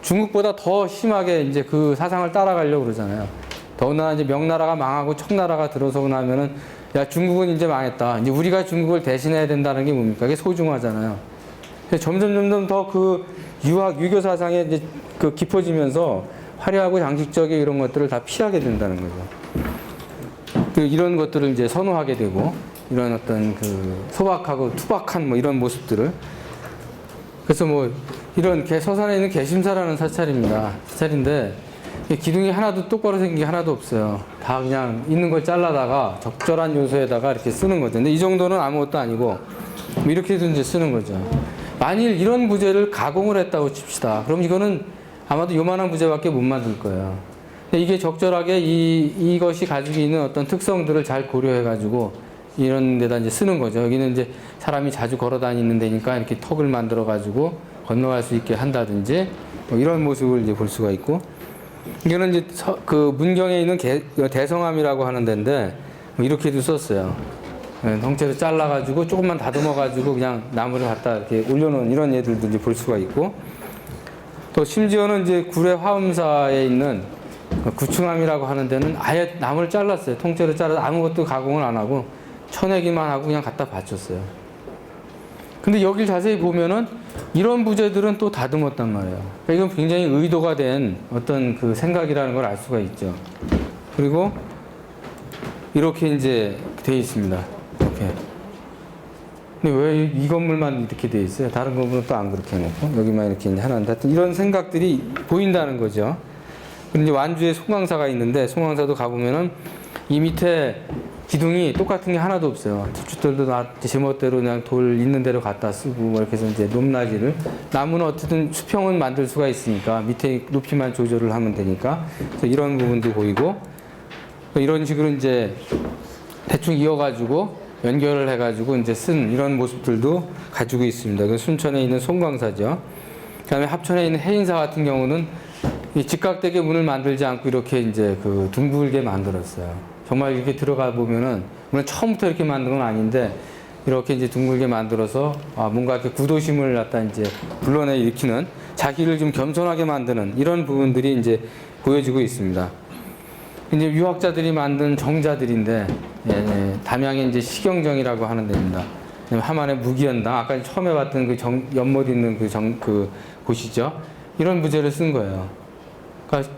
중국보다 더 심하게 이제 그 사상을 따라가려고 그러잖아요. 더군다나 이제 명나라가 망하고 청나라가 들어서고 나면은 야, 중국은 이제 망했다. 이제 우리가 중국을 대신해야 된다는 게 뭡니까? 그게 소중하잖아요. 점점 더 그 유교 사상에 이제 그 깊어지면서 화려하고 장식적인 이런 것들을 다 피하게 된다는 거죠. 이런 것들을 이제 선호하게 되고 이런 어떤 그 소박하고 투박한 뭐 이런 모습들을 그래서 뭐 이런 서산에 있는 개심사라는 사찰입니다. 사찰인데 기둥이 하나도 똑바로 생긴 게 하나도 없어요. 다 그냥 있는 걸 잘라다가 적절한 요소에다가 이렇게 쓰는 거죠. 근데 이 정도는 아무것도 아니고 뭐 이렇게도 이제 쓰는 거죠. 만일 이런 부재를 가공을 했다고 칩시다. 그럼 이거는 아마도 요만한 부재밖에 못 만들 거예요. 이게 적절하게 이것이 가지고 있는 어떤 특성들을 잘 고려해가지고 이런 데다 이제 쓰는 거죠. 여기는 이제 사람이 자주 걸어 다니는 데니까 이렇게 턱을 만들어가지고 건너갈 수 있게 한다든지 뭐 이런 모습을 이제 볼 수가 있고 이거는 이제 그 문경에 있는 대성함이라고 하는 데인데 뭐 이렇게도 썼어요. 통째로 잘라가지고 조금만 다듬어가지고 그냥 나무를 갖다 이렇게 올려놓은 이런 애들도 이제 볼 수가 있고 또 심지어는 이제 구례 화엄사에 있는 구충함이라고 하는 데는 아예 나무를 잘랐어요. 통째로 잘라서 아무것도 가공을 안 하고 쳐내기만 하고 그냥 갖다 받쳤어요. 근데 여길 자세히 보면은 이런 부재들은 또 다듬었단 말이에요. 그러니까 이건 굉장히 의도가 된 어떤 그 생각이라는 걸 알 수가 있죠. 그리고 이렇게 이제 돼 있습니다. 이렇게. 근데 왜 이 건물만 이렇게 돼 있어요? 다른 건물은 또 안 그렇게 해놓고 여기만 이렇게 해놨는데 하여튼 이런 생각들이 보인다는 거죠. 그리고 이제 완주에 송광사가 있는데 송광사도 가보면은 이 밑에 기둥이 똑같은 게 하나도 없어요. 주들도 제멋대로 그냥 돌 있는 대로 갖다 쓰고 뭐 이렇게 해서 이제 높낮이를 나무는 어쨌든 수평은 만들 수가 있으니까 밑에 높이만 조절을 하면 되니까 그래서 이런 부분도 보이고 이런 식으로 이제 대충 이어가지고 연결을 해가지고 이제 쓴 이런 모습들도 가지고 있습니다. 그 순천에 있는 송광사죠. 그다음에 합천에 있는 해인사 같은 경우는 이 직각되게 문을 만들지 않고 이렇게 이제 그 둥글게 만들었어요. 정말 이렇게 들어가 보면은 물론 처음부터 이렇게 만든 건 아닌데 이렇게 이제 둥글게 만들어서 뭔가 이렇게 구도심을 갖다 이제 불러내 일으키는 자기를 좀 겸손하게 만드는 이런 부분들이 이제 보여지고 있습니다. 이제 유학자들이 만든 정자들인데 담양의 이제 시경정이라고 하는 데입니다. 하만의 무기연당 아까 처음에 봤던 그 연못 있는 그 곳이죠. 이런 부제를 쓴 거예요. 그러니까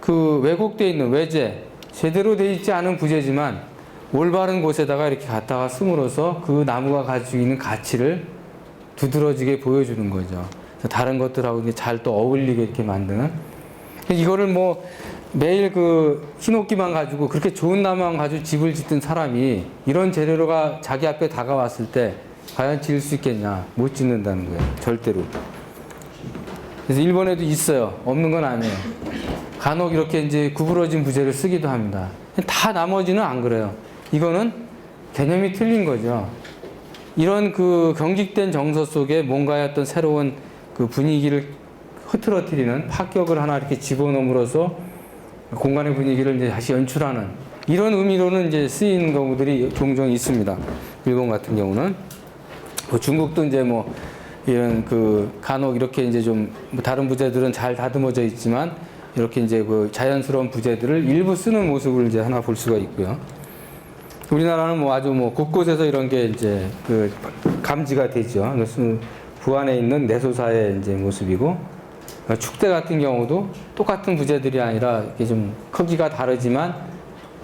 그 왜곡되어 있는 외제 제대로 되어 있지 않은 부제지만 올바른 곳에다가 이렇게 갖다가 씀으로써 그 나무가 가지고 있는 가치를 두드러지게 보여주는 거죠. 다른 것들하고 잘 또 어울리게 이렇게 만드는. 이거를 뭐 매일 그 흰옥기만 가지고 그렇게 좋은 나무만 가지고 집을 짓던 사람이 이런 재료가 자기 앞에 다가왔을 때 과연 지을 수 있겠냐? 못 짓는다는 거예요. 절대로. 그래서 일본에도 있어요. 없는 건 아니에요. 간혹 이렇게 이제 구부러진 부재를 쓰기도 합니다. 다 나머지는 안 그래요. 이거는 개념이 틀린 거죠. 이런 그 경직된 정서 속에 뭔가의 어떤 새로운 그 분위기를 흐트러뜨리는 파격을 하나 이렇게 집어넣음으로써 공간의 분위기를 이제 다시 연출하는 이런 의미로는 이제 쓰이는 경우들이 종종 있습니다. 일본 같은 경우는. 뭐 중국도 이제 뭐 이런 그 간혹 이렇게 이제 좀 다른 부재들은 잘 다듬어져 있지만 이렇게 이제 그 자연스러운 부재들을 일부 쓰는 모습을 이제 하나 볼 수가 있고요. 우리나라는 뭐 아주 뭐 곳곳에서 이런 게 이제 그 감지가 되죠. 그것은 부안에 있는 내소사의 이제 모습이고, 축대 같은 경우도 똑같은 부재들이 아니라 이렇게 좀 크기가 다르지만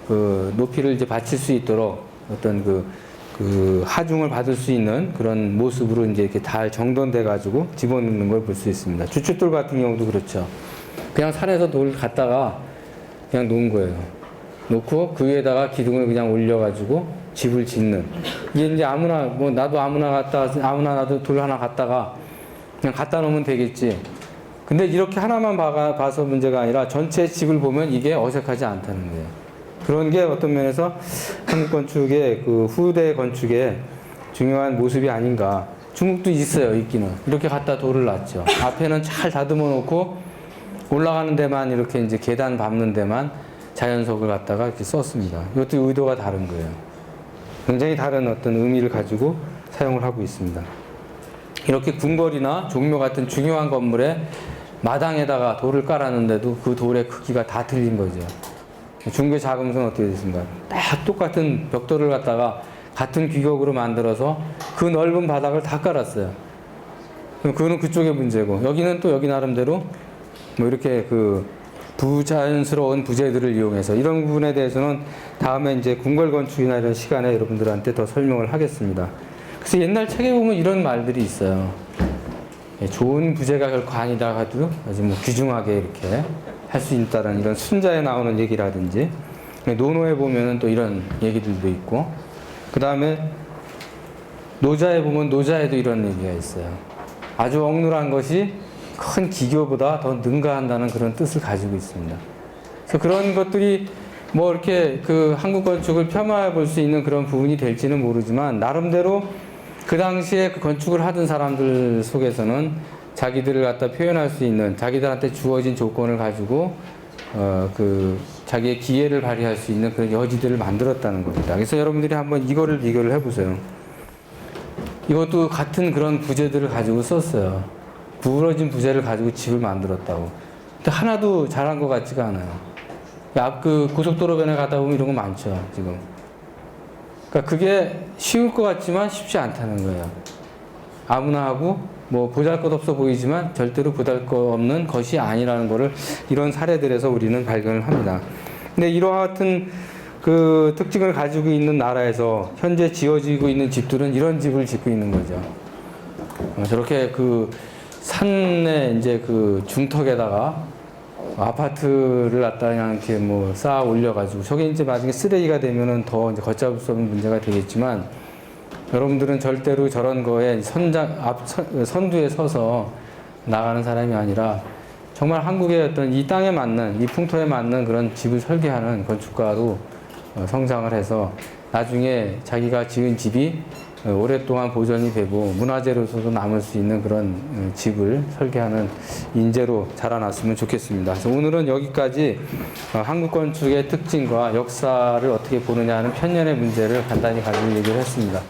그 높이를 이제 받칠 수 있도록 어떤 그 하중을 받을 수 있는 그런 모습으로 이제 이렇게 잘 정돈돼 가지고 집어넣는 걸 볼 수 있습니다. 주춧돌 같은 경우도 그렇죠. 그냥 산에서 돌 갖다가 그냥 놓은 거예요. 놓고 그 위에다가 기둥을 그냥 올려가지고 집을 짓는. 이게 이제 아무나, 뭐 나도 아무나 나도 돌 하나 갖다가 그냥 갖다 놓으면 되겠지. 근데 이렇게 하나만 봐서 문제가 아니라 전체 집을 보면 이게 어색하지 않다는 거예요. 그런 게 어떤 면에서 한국 건축의 그 후대 건축의 중요한 모습이 아닌가. 중국도 있어요, 있기는. 이렇게 갖다 돌을 놨죠. 앞에는 잘 다듬어 놓고 올라가는 데만 이렇게 이제 계단 밟는 데만 자연석을 갖다가 이렇게 썼습니다. 이것도 의도가 다른 거예요. 굉장히 다른 어떤 의미를 가지고 사용을 하고 있습니다. 이렇게 궁궐이나 종묘 같은 중요한 건물에 마당에다가 돌을 깔았는데도 그 돌의 크기가 다 틀린 거죠. 중교 자금소는 어떻게 됐습니까? 딱 똑같은 벽돌을 갖다가 같은 규격으로 만들어서 그 넓은 바닥을 다 깔았어요. 그럼 그거는 그쪽의 문제고, 여기는 또 여기 나름대로 뭐 이렇게 그 부자연스러운 부재들을 이용해서 이런 부분에 대해서는 다음에 이제 궁궐 건축이나 이런 시간에 여러분들한테 더 설명을 하겠습니다. 그래서 옛날 책에 보면 이런 말들이 있어요. 좋은 부재가 결코 아니다 하도 아주 뭐 귀중하게 이렇게 할 수 있다는 이런 순자에 나오는 얘기라든지, 노노에 보면은 또 이런 얘기들도 있고, 그 다음에 노자에 보면 노자에도 이런 얘기가 있어요. 아주 억눌한 것이 큰 기교보다 더 능가한다는 그런 뜻을 가지고 있습니다. 그래서 그런 것들이 뭐 이렇게 그 한국 건축을 폄하해 볼 수 있는 그런 부분이 될지는 모르지만, 나름대로 그 당시에 그 건축을 하던 사람들 속에서는 자기들을 갖다 표현할 수 있는, 자기들한테 주어진 조건을 가지고 그 자기의 기회를 발휘할 수 있는 그런 여지들을 만들었다는 겁니다. 그래서 여러분들이 한번 이거를 비교를 해보세요. 이것도 같은 그런 부재들을 가지고 썼어요. 구부러진 부재를 가지고 집을 만들었다고. 근데 하나도 잘한 것 같지가 않아요. 앞 그 고속도로변에 가다 보면 이런 거 많죠, 지금. 그러니까 그게 쉬울 것 같지만 쉽지 않다는 거예요. 아무나 하고 뭐 보잘것없어 보이지만 절대로 보잘것없는 것이 아니라는 거를 이런 사례들에서 우리는 발견을 합니다. 근데 이와 같은 그 특징을 가지고 있는 나라에서 현재 지어지고 있는 집들은 이런 집을 짓고 있는 거죠. 저렇게 그 산에 이제 그 중턱에다가 아파트를 갖다 그냥 이렇게 뭐 쌓아 올려가지고, 저게 이제 나중에 쓰레기가 되면은 더 이제 걷잡을 수 없는 문제가 되겠지만, 여러분들은 절대로 저런 거에 선두에 서서 나가는 사람이 아니라 정말 한국의 어떤 이 땅에 맞는, 이 풍토에 맞는 그런 집을 설계하는 건축가로 성장을 해서 나중에 자기가 지은 집이 오랫동안 보존이 되고 문화재로서도 남을 수 있는 그런 집을 설계하는 인재로 자라났으면 좋겠습니다. 그래서 오늘은 여기까지 한국 건축의 특징과 역사를 어떻게 보느냐 하는 편년의 문제를 간단히 가지고 얘기를 했습니다.